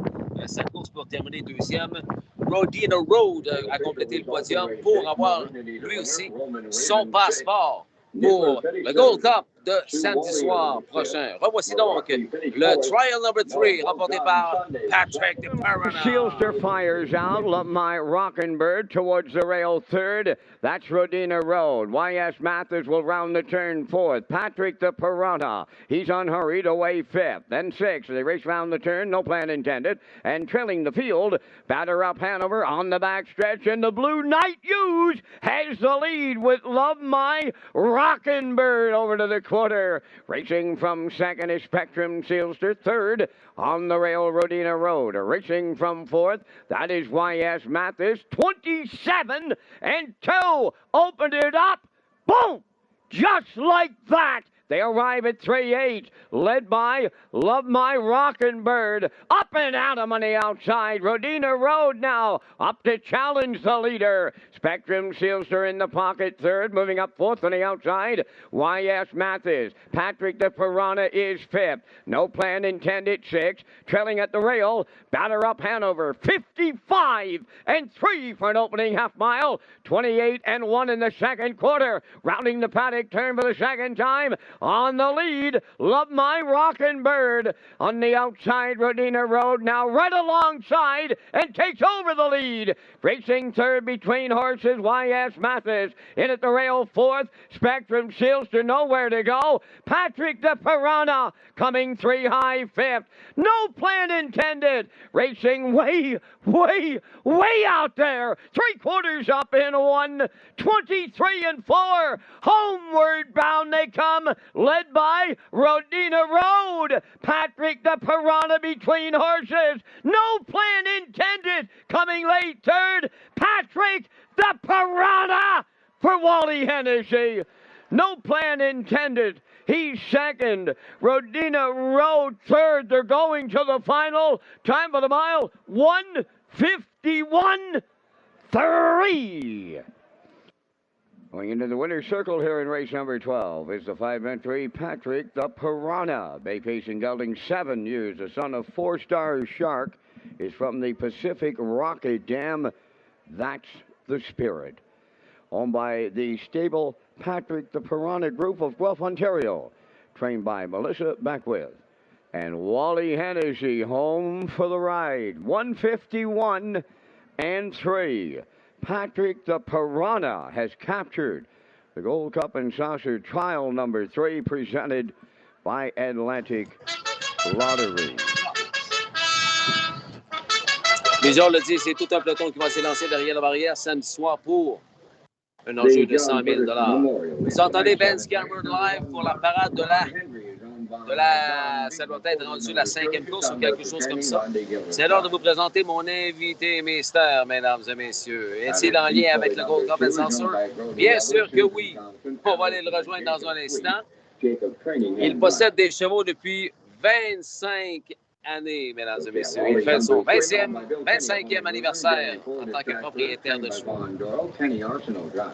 Sa course pour terminer deuxième. Rodina Road a complété le podium pour avoir lui aussi son passeport pour le Gold Cup de samedi soir prochain. Revoici donc le Trial Number 3 remporté par Patrick DeParana. Sealster fires out. Love My Rockin' Bird towards the rail third. That's Rodina Road. Y.S. Mathis will round the turn fourth. Patrick DeParana, he's unhurried away fifth. Then sixth. They race round the turn, no plan intended. And trailing the field, batter up Hanover on the back stretch. And the Blue Knight Hughes has the lead with Love My Rockin' Bird over to the quarter. Racing from second is Spectrum Sealster. Third on the rail, Rodina Road. Racing from fourth, that is Y.S. Mathis. 27 and 2. Opened it up. Boom! Just like that. They arrive at 3-8, led by Love My Rockin' Bird. Up and at 'em on the outside. Rodina Road now up to challenge the leader. Spectrum Sealster in the pocket third, moving up fourth on the outside. Y.S. Mathis. Patrick DeParana is fifth. No plan intended sixth. Trailing at the rail, batter up Hanover. 55 and 3 for an opening half mile. 28 and 1 in the second quarter. Rounding the paddock turn for the second time. On the lead, Love My Rockin' Bird. On the outside, Rodina Road now right alongside and takes over the lead. Racing third between horses, Y.S. Mathis. In at the rail fourth, Spectrum Sealster nowhere to go. Patrick DeParana coming three high fifth. No plan intended. Racing way out there. 3/4 up in 1. 23 and 4. Homeward bound they come. Led by Rodina Road. Patrick DeParana between horses. No plan intended. Coming late third. Patrick DeParana for Wally Hennessy. No plan intended. He's second. Rodina Road third. They're going to the final. Time for the mile, 1:51.3. Going into the winner's circle here in race number 12 is the 5-entry Patrick DeParana. Bay Pacing gelding, 7 years. The son of 4-star Shark is from the Pacific Rocket Dam. That's the Spirit. Owned by the stable Patrick DeParana Group of Guelph, Ontario. Trained by Melissa Beckwith. And Wally Hennessy home for the ride. 1:51 and 3. Patrick DeParana has captured the Gold Cup and Saucer Trial Number 3 presented by Atlantic Lottery. Plusieurs le disent, c'est tout un peloton qui va s'élancer derrière la barrière samedi soir pour un enjeu de 100 000 $. Vous entendez Ben Scammer live pour la parade de la... Ça doit être rendu la 5e course ou quelque chose comme ça. C'est l'heure de vous présenter mon invité mystère, mesdames et messieurs. Est-il en lien avec le Gold Cup and Saucer? Bien sûr que oui. On va aller le rejoindre dans un instant. Il possède des chevaux depuis 25 années, mesdames et messieurs. Il fait son 25e anniversaire en tant que propriétaire de chevaux.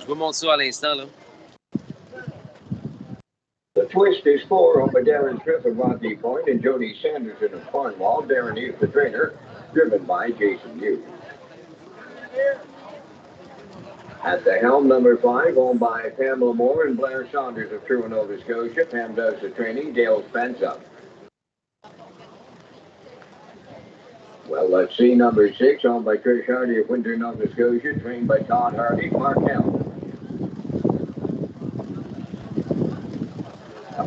Je vous montre ça à l'instant, là. The twist is 4 on by Darren Tripp of Rocky Point and Jody Sanderson of Cornwall. Darren is the trainer, driven by Jason Hughes. At the helm, number 5, owned by Pamela Moore and Blair Saunders of Truro, Nova Scotia. Pam does the training. Dale Spence up. Well, let's see, number 6, owned by Trish Hardy of Winter, Nova Scotia, trained by Todd Hardy, Markel.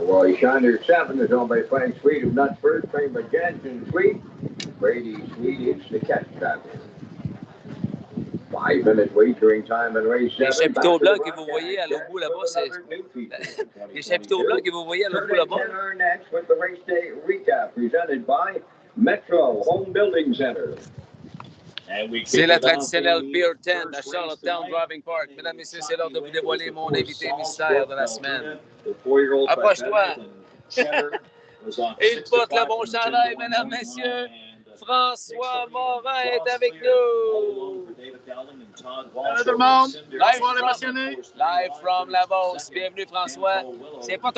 Roy Shiner 7 is owned by Frank Sweet of Knutsford, trained by Jansen Sweet. Brady Sweet is the catch driver. 5 minutes wagering time in race 7. Les chapiteaux blancs que vous voyez à l'autre bout là-bas, c'est... Les chapiteaux blancs que vous voyez à l'autre bout là-bas. Next with the race day recap presented by Metro Home Building Center. C'est la traditionnelle Beer Tent à Charlottetown Driving Park. Mesdames et messieurs, c'est l'heure de vous dévoiler mon invité mystère de la semaine. Approche-toi. Il porte le bon chandail, mesdames et messieurs. François Morin est avec nous. Salut tout le monde. Bonsoir les passionnés. Live from Laos. Bienvenue, François. C'est pas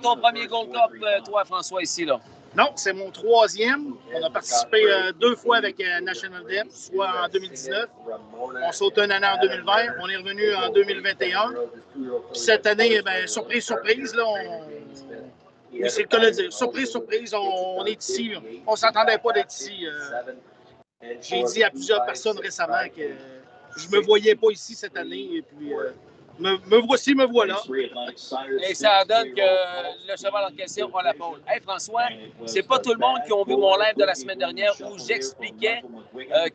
ton premier Gold Cup, toi, François, ici, là? Non, c'est mon troisième. On a participé 2 fois avec National Dep, soit en 2019. On saute une année en 2020. On est revenu en 2021. Puis cette année, ben, surprise, là, oui, c'est le cas de le dire. Surprise, on est ici. On ne s'attendait pas d'être ici. J'ai dit à plusieurs personnes récemment que je ne me voyais pas ici cette année. Et puis, me voici, me voilà. Et ça donne que le cheval en question a la pole. Hey François, c'est pas tout le monde qui a vu mon live de la semaine dernière où j'expliquais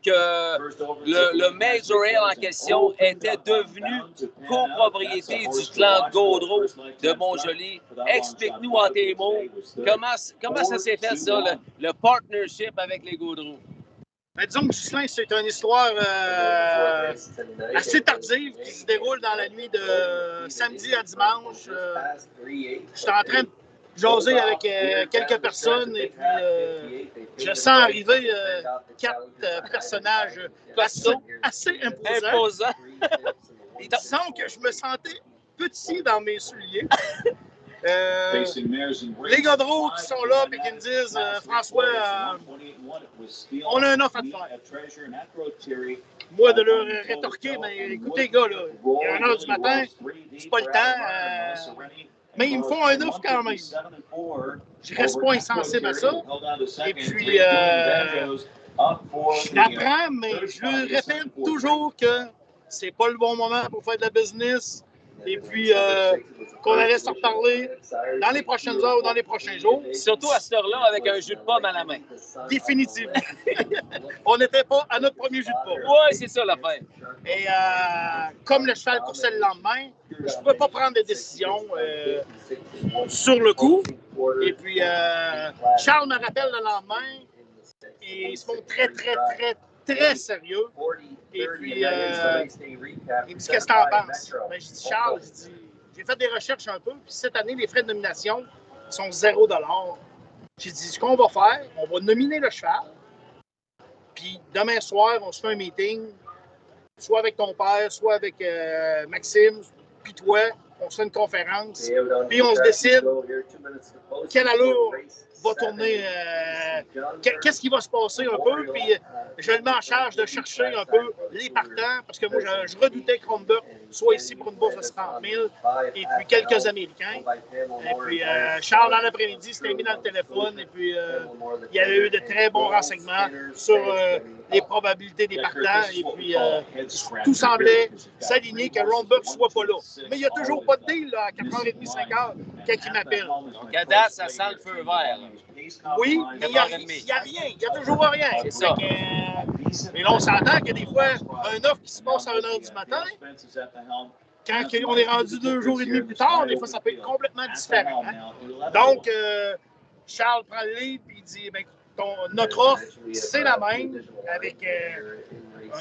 que le Major Ale en question était devenu copropriété du clan Gaudreau de Montjoly. Explique-nous en tes mots comment ça s'est fait ça, le partnership avec les Gaudreau. Ben, disons que Ghislain, c'est une histoire assez tardive qui se déroule dans la nuit de samedi à dimanche. J'étais en train de jaser avec quelques personnes et puis je sens arriver 4 personnages assez imposants. Disons que je me sentais petit dans mes souliers. Les Gaudreau qui sont là et qui me disent François, on a un offre à te faire. Moi, de leur rétorquer, mais écoutez, gars, là, il est 1h du matin, c'est pas le temps, mais ils me font un offre quand même. Je reste pas insensible à ça. Et puis, je l'apprends, mais je lui répète toujours que c'est pas le bon moment pour faire de la business. Et puis, qu'on allait se reparler dans les prochaines heures ou dans les prochains jours. Surtout à cette heure-là, avec un jus de pomme à la main. Définitivement. On n'était pas à notre premier jus de pomme. Oui, c'est ça l'affaire. Et comme le cheval coursait le lendemain, je ne pouvais pas prendre de décision sur le coup. Et puis, Charles me rappelle le lendemain et ils se montrent très sérieux. Et puis, il me dit, qu'est-ce que tu en penses? Ben, je dis, Charles, j'ai fait des recherches un peu, puis cette année, les frais de nomination sont 0 $. J'ai dit, ce qu'on va faire, on va nominer le cheval, puis demain soir, on se fait un meeting, soit avec ton père, soit avec Maxime, puis toi, on se fait une conférence, puis on se décide quelle allure va tourner, qu'est-ce qui va se passer un peu, puis je le mets en charge de chercher un peu les partants, parce que moi, je redoutais que Kronberg soit ici pour une bourse de 50 000, et puis quelques Américains. Et puis Charles, dans l'après-midi, s'était mis dans le téléphone, et puis il y avait eu de très bons renseignements sur les probabilités des partants, et puis tout semblait s'aligner que Kronberg ne soit pas là. Mais il n'y a toujours pas de deal là, à 4h30, 5h, quand il m'appelle. Donc, à date, ça sent le feu vert. Oui, mais il n'y a rien. Il n'y a toujours rien. C'est ça. Mais là, on s'entend que des fois, un offre qui se passe à 1h du matin, quand on est rendu 2 jours et demi plus tard, des fois, ça peut être complètement différent. Hein? Donc, Charles prend le lead et il dit, ben, notre offre, c'est la même, avec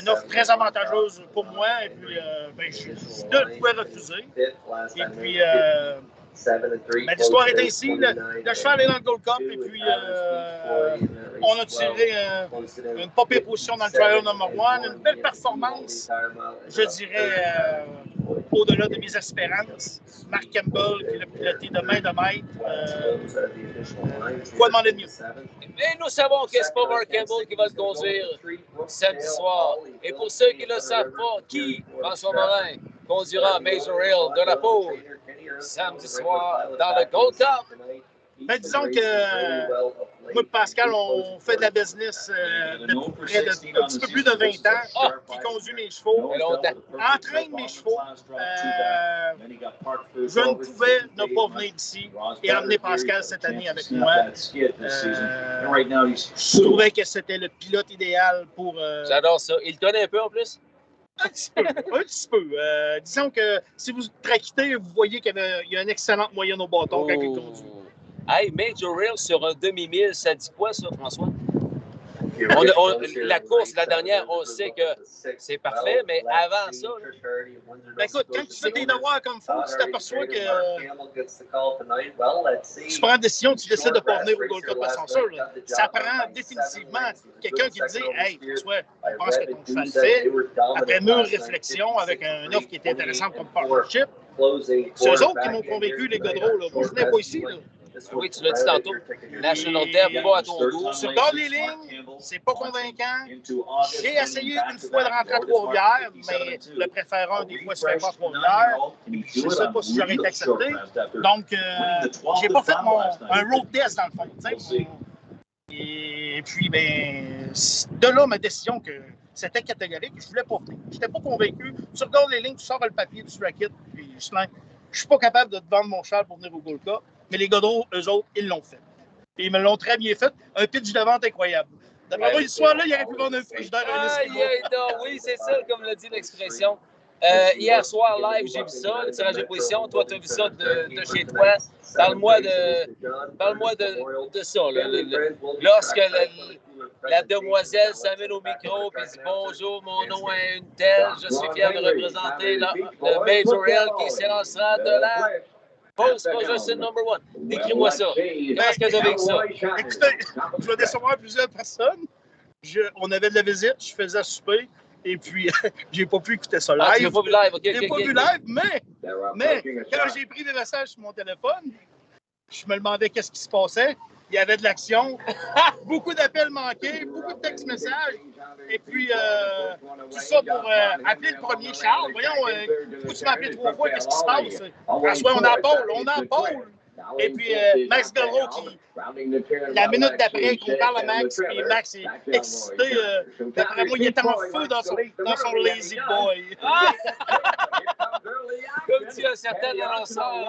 une offre très avantageuse pour moi. Et puis, ben, je ne pouvais refuser. Et puis, l'histoire est ainsi. Le cheval est dans le Gold Cup et puis on a tiré une pas pire position dans le trial number 1. Une belle performance, je dirais, au-delà de mes espérances. Mark Campbell qui l'a piloté de main de maître. Quoi demander de mieux? Mais nous savons que c'est pas Mark Campbell qui va le conduire samedi soir. Et pour ceux qui ne le savent pas, qui, François Morin, conduira Major Ale de la pole samedi soir dans le Gold Cup? Ben, disons que moi et Pascal, on fait de la business depuis près de un petit peu plus de 20 ans, qui conduit mes chevaux, entraîne mes chevaux. Je ne pouvais ne pas venir d'ici et emmener Pascal cette année avec moi. Je trouvais que c'était le pilote idéal pour... J'adore ça. Il te connaît un peu en plus? Un petit peu. Disons que si vous traquitez, vous voyez qu'il y a une excellente moyenne au bâton quand il conduit. Hey, Major Ale sur un demi-mille, ça dit quoi ça, François? La course, la dernière, on sait que c'est parfait, mais avant ça... Ben écoute, quand tu fais tes devoirs comme il faut, tu t'aperçois que tu prends une décision, tu décides de ne pas venir au Gold Cup Ascenseur. Ça prend définitivement quelqu'un qui te dit « Hey, François, je pense que ton cheval fait. » Après mûre réflexion, avec une offre qui était intéressante comme partnership, c'est eux autres qui m'ont convaincu, les Godreau. Moi, je venais pas ici. Là. Oui, tu l'as dit tantôt. National Dev, pas à ton goût. Sur les lignes, c'est pas convaincant. J'ai essayé une fois de rentrer à Trois-Rivières, mais le préférant, des fois, se fait pas à Trois-Rivières. Je ne sais pas si j'aurais été accepté. Donc, j'ai pas fait un road test, dans le fond. T'sais. Et puis, ben, de là, ma décision que c'était catégorique. Je voulais pas venir. Je n'étais pas convaincu. Tu regardes les lignes, tu sors le papier du racket, puis je suis pas capable de te vendre mon char pour venir au Gold Cup. Mais les Godreau, eux autres, ils l'ont fait. Et ils me l'ont très bien fait. Un pitch de vente incroyable. D'après moi, ce soir-là, il aurait pu vendre un frigidaire à un esquimau. Oui, c'est ça, comme l'a dit l'expression. Hier soir, live, j'ai vu ça, le tirage de position. Toi, tu as vu ça de chez toi. Parle-moi de ça. Lorsque la demoiselle s'amène au micro et dit « Bonjour, mon nom est une telle. Je suis fier de représenter le Major Hill qui s'élancera de la... » Post Position number 1. Décris-moi ça. Qu'est-ce que tu as vécu ça? Écoutez, je vais décevoir plusieurs personnes. On avait de la visite, je faisais souper, et puis j'ai pas pu écouter ça live. Tu n'as pas vu live, OK. J'ai pas vu live, mais quand j'ai pris des messages sur mon téléphone, je me demandais qu'est-ce qui se passait. Il y avait de l'action, beaucoup d'appels manqués, beaucoup de textes-messages. Et puis, tout ça pour appeler le premier Charles. Voyons, pourquoi tu m'as appelé 3 fois? Qu'est-ce qui se passe? François, on en pôle. Et puis, Max Godreau, la minute d'après qu'on parle à Max, puis Max est excité. D'après moi, il est en feu dans son Lazy Boy. Comme dit un certain annonceur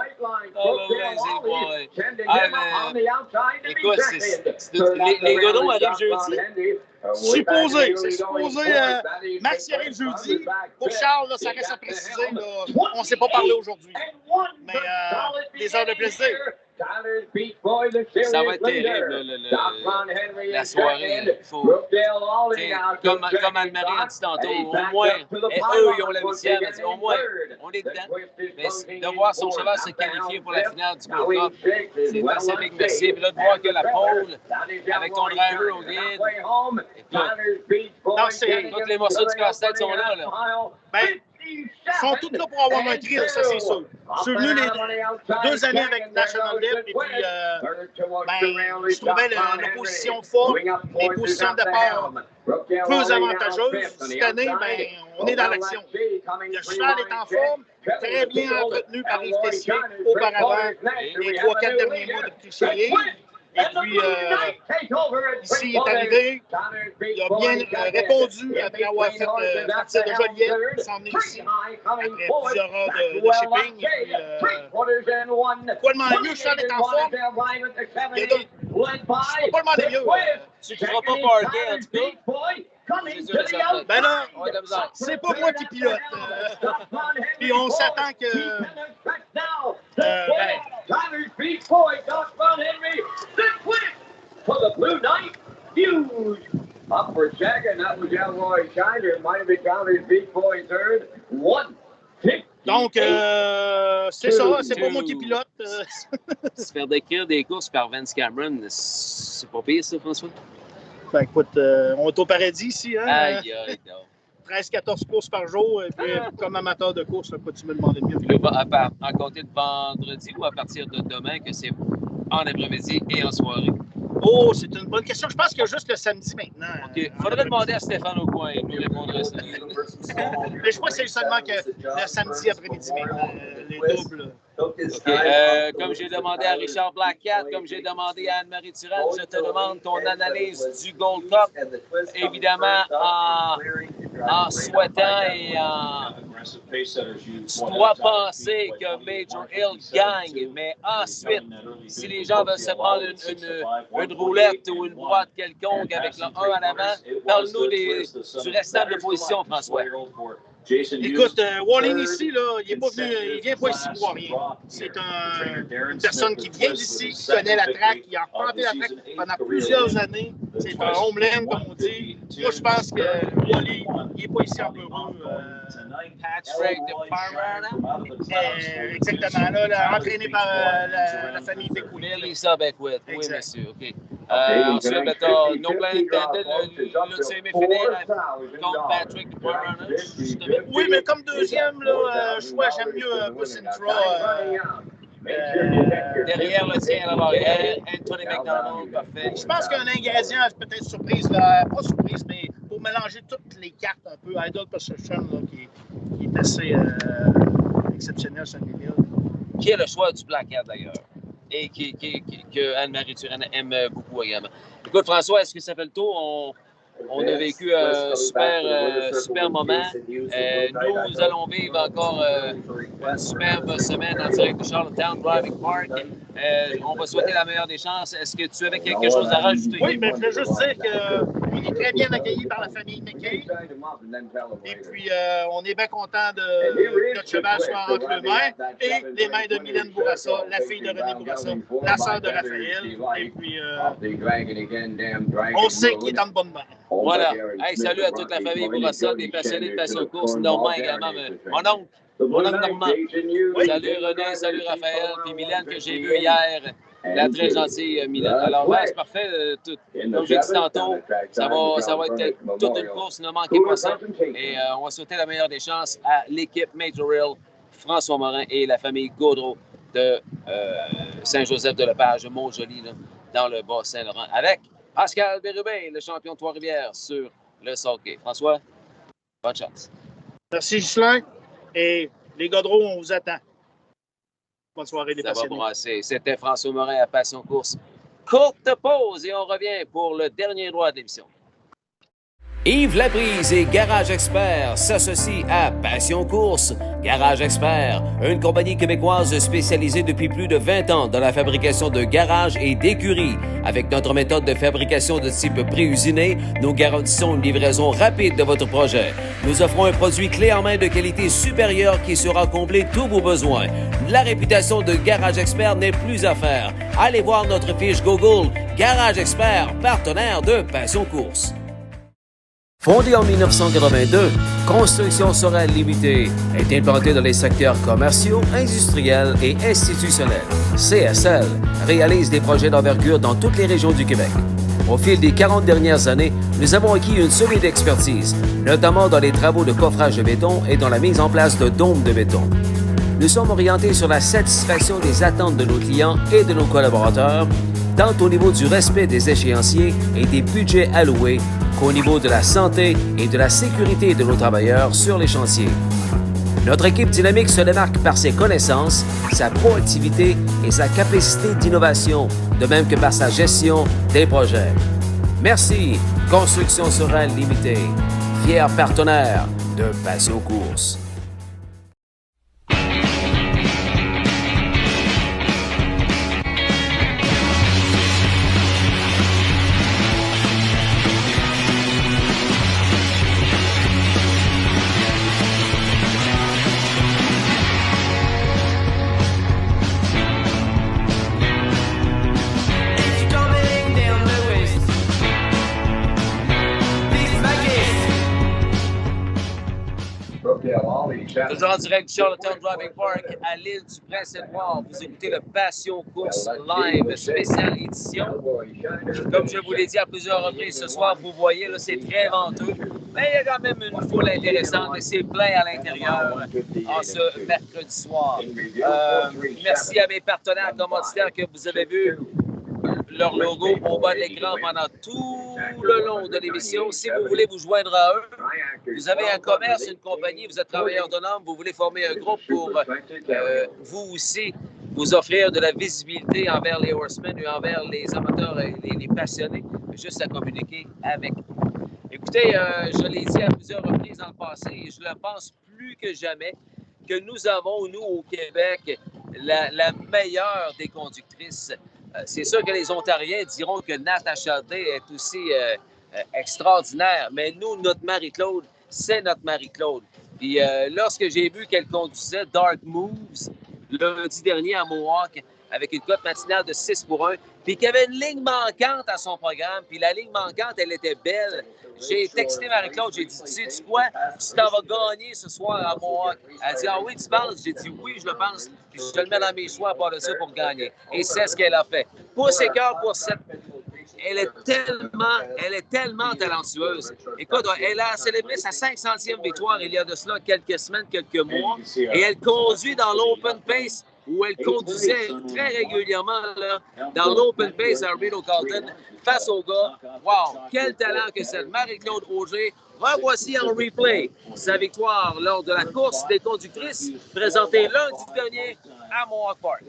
dans le Lazy Boy. Écoute, les Godreau arrivent jeudi. Supposé. Max y arrive jeudi. Pour Charles, là, ça reste à préciser. Là, on ne s'est pas parlé aujourd'hui. Mais des heures de plaisir. Ça va être terrible, la soirée. Comme Anne-Marie a dit tantôt, au moins, eux, ils ont la 8e. Au moins, on est dedans. Mais de voir son cheval se qualifier pour la finale du Gold Cup, c'est assez big merci. Puis là, de voir que la pole, avec ton driver au guide, écoute, toutes les morceaux du casse-tête sont là. Ben, ils sont tous là pour avoir un thrill, ça c'est sûr. Je suis venu les 2 années avec National Dev, et puis je trouvais l'opposition forte, les positions de départ peu avantageuses. Cette année, on est dans l'action. Le cheval est en forme, très bien entretenu par Yves Tessier auparavant, les 3-4 derniers mois de Clichélier. Et puis, ici, il est arrivé, il a bien répondu après avoir fait partir de Joliette, il s'en est ici, après plusieurs heures de shipping. Quoi demander mieux, Charles est en forme. Je ne peux pas demander mieux. Tu ne feras pas parker, en tout cas. Ben non, c'est pas moi qui pilote. Puis on s'attend que... Donc, c'est ça, c'est pas moi qui pilote. Se faire décrire des courses par Vance Cameron, c'est pas pire, ça, François? Ben écoute, on est au paradis ici, hein? Aïe, 13-14 courses par jour, et puis comme amateur de course, quoi tu me demandais de mieux? Puis là, à compter de vendredi ou à partir de demain, que c'est en après-midi et en soirée? Oh, c'est une bonne question. Je pense qu'il y a juste le samedi maintenant. OK. Il faudrait demander à Stéphane Aucoin, il nous répondrait ça. Mais je crois que c'est seulement que le samedi après-midi maintenant, les doubles. Okay. Comme j'ai demandé à Richard Blackcat, comme j'ai demandé à Anne-Marie Turenne, je te demande ton analyse du Gold Cup, évidemment en souhaitant et en... Tu dois penser que Major Hill gagne, mais ensuite, si les gens veulent se prendre une roulette ou une boîte quelconque avec le 1 en avant, parle-nous du restant de l'opposition, François. Écoute, Walling ici, là, il vient pas ici pour rien. C'est une personne qui vient d'ici, qui connaît la track, qui a emprunté la track pendant plusieurs années. C'est un homeland, comme on dit. Moi, je pense que Wally, il n'est pas ici en Peru. Patrick de Parana. Exactement, là, entraîné par la famille Beckwith. Melissa Beckwith, oui, Exact. monsieur. OK. Ensuite, mettons, No Plan Intended, le semi-final contre Patrick de Parana. Oui, mais comme deuxième choix, j'aime mieux Bucintra. Derrière le tien à l'arrière, Anthony McDonald, parfait. Je pense qu'un ingrédient, peut-être surprise, là, pas surprise, mais pour mélanger toutes les cartes un peu, Idol Perception, là, qui est assez exceptionnel, celui-là. Qui est le choix du Black Hat, d'ailleurs, et que Anne-Marie Turenne aime beaucoup également. Écoute, François, est-ce que ça fait le tour? On a vécu un super moment. Nous allons vivre encore une superbe semaine en direct de Charlottetown Driving Park. On va souhaiter la meilleure des chances. Est-ce que tu avais quelque chose à rajouter? Oui, mais je voulais juste dire qu'on est très bien accueillis par la famille McKay. Et puis, on est bien content que notre cheval soit entre les mains et les mains de Mylène Bourassa, la fille de René Bourassa, la sœur de Raphaël. Et puis, on sait qu'il est en bonne main. Voilà. Hey, salut à toute la famille Bourassa, des passionnés de passion de course. Normand également. Mon oncle Normand. Salut René, salut Raphaël, puis Mylène que j'ai vu hier. La très gentille Mylène. Alors, c'est parfait. Comme j'ai dit tantôt, ça va être toute une course, ne manquez pas ça. Et on va souhaiter la meilleure des chances à l'équipe Major Rail, François Morin et la famille Gaudreau de Saint-Joseph-de-Lepage, Montjoli, là, dans le Bas-Saint-Laurent, avec Pascal Bérubin, le champion de Trois-Rivières sur le Sulky. François, bonne chance. Merci, Ghislain. Et les Gaudreaux, on vous attend. Bonne soirée, les passionnés. Ça va brasser. C'était François Morin à Passion Course. Courte pause et on revient pour le dernier droit de l'émission. Yves Laprise et Garage Expert s'associent à Passion Course. Garage Expert, une compagnie québécoise spécialisée depuis plus de 20 ans dans la fabrication de garages et d'écuries. Avec notre méthode de fabrication de type pré-usiné, nous garantissons une livraison rapide de votre projet. Nous offrons un produit clé en main de qualité supérieure qui saura combler tous vos besoins. La réputation de Garage Expert n'est plus à faire. Allez voir notre fiche Google Garage Expert, partenaire de Passion Course. Fondée en 1982, Construction Sorel Limitée est implantée dans les secteurs commerciaux, industriels et institutionnels. CSL réalise des projets d'envergure dans toutes les régions du Québec. Au fil des 40 dernières années, nous avons acquis une solide expertise, notamment dans les travaux de coffrage de béton et dans la mise en place de dômes de béton. Nous sommes orientés sur la satisfaction des attentes de nos clients et de nos collaborateurs, tant au niveau du respect des échéanciers et des budgets alloués qu'au niveau de la santé et de la sécurité de nos travailleurs sur les chantiers. Notre équipe dynamique se démarque par ses connaissances, sa proactivité et sa capacité d'innovation, de même que par sa gestion des projets. Merci, Construction Sorel Limitée, fier partenaire de Passion Course. Toujours en direct du Charlottetown Driving Park à l'île du Prince-Édouard. Vous écoutez le Passion Course Live, spéciale édition. Comme je vous l'ai dit à plusieurs reprises ce soir, vous voyez, là, c'est très venteux. Mais il y a quand même une foule intéressante et c'est plein à l'intérieur en ce mercredi soir. Merci à mes partenaires commanditaires que vous avez vu leur logo au bas de l'écran pendant tout le long de l'émission. Si vous voulez vous joindre à eux, vous avez un commerce, une compagnie, vous êtes travailleur autonome, vous voulez former un groupe pour vous aussi vous offrir de la visibilité envers les horsemen et envers les amateurs et les passionnés, juste à communiquer avec nous. Écoutez, je l'ai dit à plusieurs reprises dans le passé et je le pense plus que jamais que nous avons, nous, au Québec, la meilleure des conductrices. C'est sûr que les Ontariens diront que Natasha Day est aussi extraordinaire, mais nous, notre Marie-Claude, c'est notre Marie-Claude. Puis lorsque j'ai vu qu'elle conduisait Dark Moves lundi dernier à Mohawk, avec une cote matinale de 6-1, puis qu'il y avait une ligne manquante à son programme, puis la ligne manquante, elle était belle. J'ai texté Marie-Claude, j'ai dit, sais-tu quoi? Tu t'en vas gagner ce soir à Mohawk. Elle dit, ah oui, tu penses? J'ai dit, oui, je le pense, puis je te le mets dans mes choix à part de ça pour gagner. Et c'est ce qu'elle a fait. Pouce et cœur pour cette... Elle est tellement talentueuse. Écoute, elle a célébré sa 500e victoire il y a de cela quelques semaines, quelques mois, et elle conduit dans l'open pace où elle conduisait très régulièrement là, dans l'open pace à Rideau Carlton face au gars. Wow, quel talent que c'est! Marie-Claude Auger. Revoici en replay sa victoire lors de la course des conductrices présentée lundi dernier à Mohawk Park.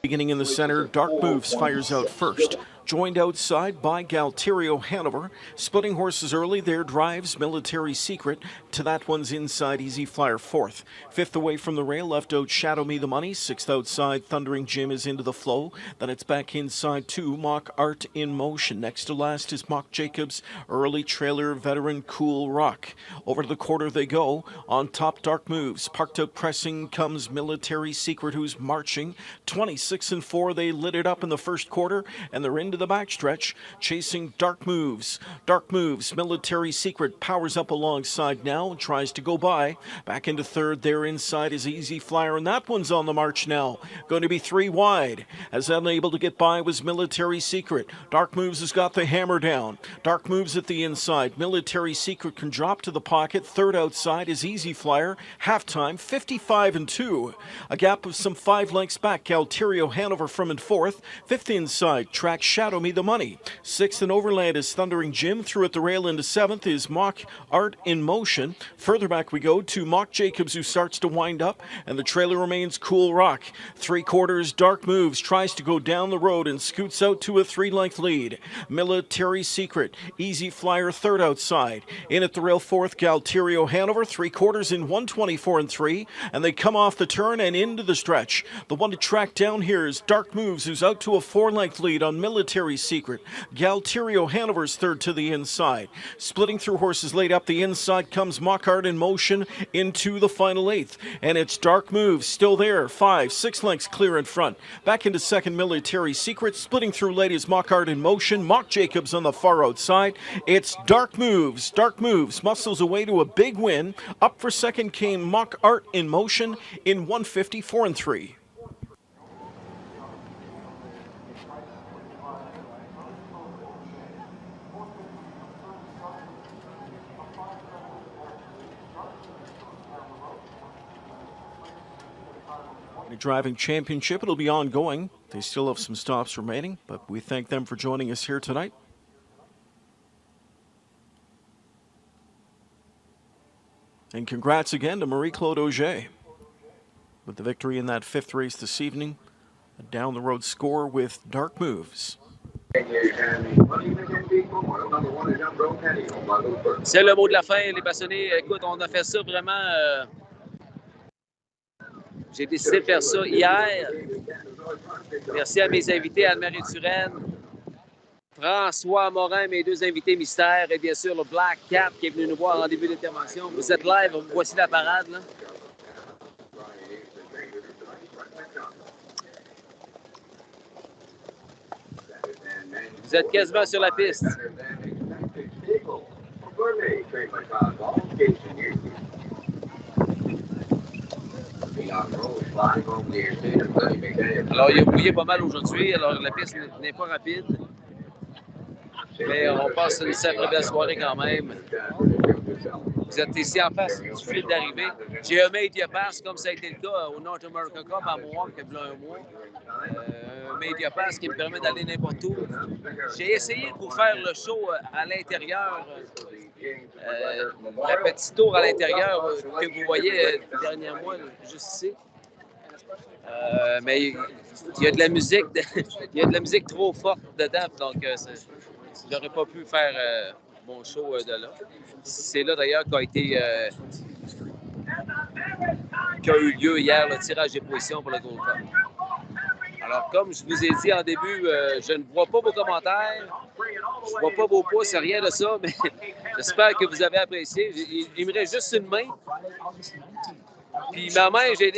Beginning in the center, Dark Moves fires out first. Joined outside by Galterio Hanover. Splitting horses early, there drives Military Secret. To that one's inside, Easy Flyer fourth. Fifth away from the rail, left out Shadow Me the Money. Sixth outside, Thundering Jim is into the flow. Then it's back inside two, Mock Art in Motion. Next to last is Mock Jacobs, Early Trailer Veteran Cool Rock. Over to the quarter they go. On top, Dark Moves. Parked out pressing comes Military Secret, who's marching. 26-4, they lit it up in the first quarter, and they're into the backstretch, chasing Dark Moves. Dark Moves, Military Secret powers up alongside now, tries to go by. Back into third, there inside is Easy Flyer, and that one's on the march now. Going to be 3 wide. As unable to get by was Military Secret. Dark Moves has got the hammer down. Dark Moves at the inside. Military Secret can drop to the pocket. Third outside is Easy Flyer. Halftime, 55-2. A gap of some 5 lengths back. Galterio Hanover from in fourth. Fifth inside, track Shadow Me the Money. Sixth in Overland is Thundering Jim. Through at the rail into seventh is Mock Art in Motion. Further back we go to Mock Jacobs, who starts to wind up, and the trailer remains Cool Rock. 3/4, Dark Moves tries to go down the road and scoots out to a 3-length lead. Military Secret, Easy Flyer third outside. In at the rail fourth, Galterio Hanover. 3/4 in 124-3, and they come off the turn and into the stretch. The one to track down here is Dark Moves, who's out to a 4-length lead on Military Secret. Galterio Hanover's third to the inside. Splitting through horses late up the inside comes Mock Art in Motion into the final eighth. And it's Dark Moves still there. 5-6 lengths clear in front. Back into second, Military Secret. Splitting through late is Mock Art in Motion. Mock Jacobs on the far outside. It's Dark Moves. Dark Moves muscles away to a big win. Up for second came Mock Art in Motion in 154-3. Driving Championship, it'll be ongoing. They still have some stops remaining, but we thank them for joining us here tonight. And congrats again to Marie-Claude Auger with the victory in that 5th race this evening. A down the road score with Dark Moves. C'est le mot de la fin, les passionnés. Écoute, on a fait ça vraiment... J'ai décidé de faire ça hier. Merci à mes invités, Anne-Marie Turenne, François Morin, mes 2 invités mystères, et bien sûr le Black Cap qui est venu nous voir en début d'intervention. Vous êtes live, voici la parade, là. Vous êtes quasiment sur la piste. Alors, il a bouillé pas mal aujourd'hui, alors la piste n'est pas rapide. Mais on passe une sacrée belle soirée quand même. Vous êtes ici en face du fil d'arrivée. J'ai un Media Pass, comme ça a été le cas au North America Cup à Mohawk il y a un mois. Un Media Pass qui me permet d'aller n'importe où. J'ai essayé de vous faire le show à l'intérieur. Un petit tour à l'intérieur que vous voyez dernièrement, juste ici. Mais il y a de la musique, il y a de la musique trop forte dedans, donc je n'aurais pas pu faire mon show de là. C'est là d'ailleurs qu'a eu lieu hier le tirage des positions pour le Gold Cup. Alors, comme je vous ai dit en début, je ne vois pas vos commentaires, je ne vois pas vos pouces, rien de ça, mais j'espère que vous avez apprécié. Il me reste juste une main. Puis ma main, j'ai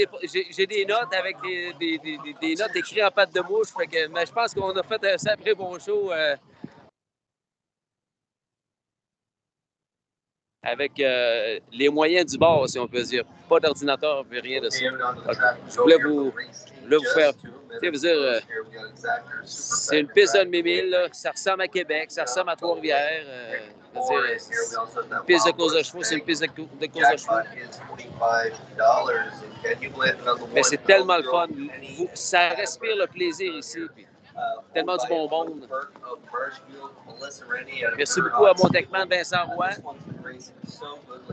des notes avec des notes écrites en patte de mouche. Mais je pense qu'on a fait un sacré bon show avec les moyens du bord, si on peut dire. Pas d'ordinateur, rien de ça. Je voulais vous faire... Tu sais, vous dire, c'est une piste de 2000, là. Ça ressemble à Québec, ça ressemble à Trois-Rivières. Une piste de course de chevaux, c'est une piste de course de chevaux. Mais c'est tellement le fun. Ça respire le plaisir ici. Puis tellement du bon monde. Merci beaucoup à mon techman Vincent Roy.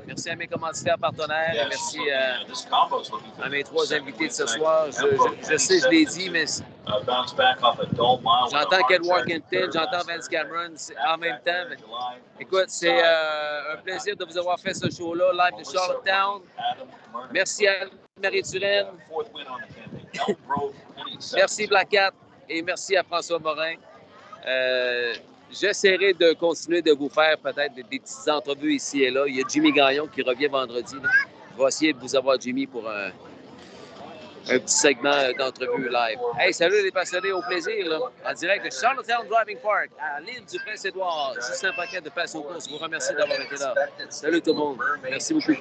Merci à mes commanditaires partenaires. Merci à mes 3 invités de ce soir. Je sais, je l'ai dit, mais j'entends Ken Workington, j'entends Vince Cameron en même temps. Mais, écoute, c'est un plaisir de vous avoir fait ce show-là, live de Charlottetown. Merci à Marie Turenne. Merci Black Cat. Et merci à François Morin. J'essaierai de continuer de vous faire peut-être des petites entrevues ici et là. Il y a Jimmy Gagnon qui revient vendredi. Là. Je vais essayer de vous avoir Jimmy pour un petit segment d'entrevue live. Hey, salut les passionnés, au plaisir. Là. En direct de Charlottetown Driving Park, à l'île du Prince-Édouard. Juste un paquet de Passion Course. Je vous remercie d'avoir été là. Salut tout le monde. Merci beaucoup.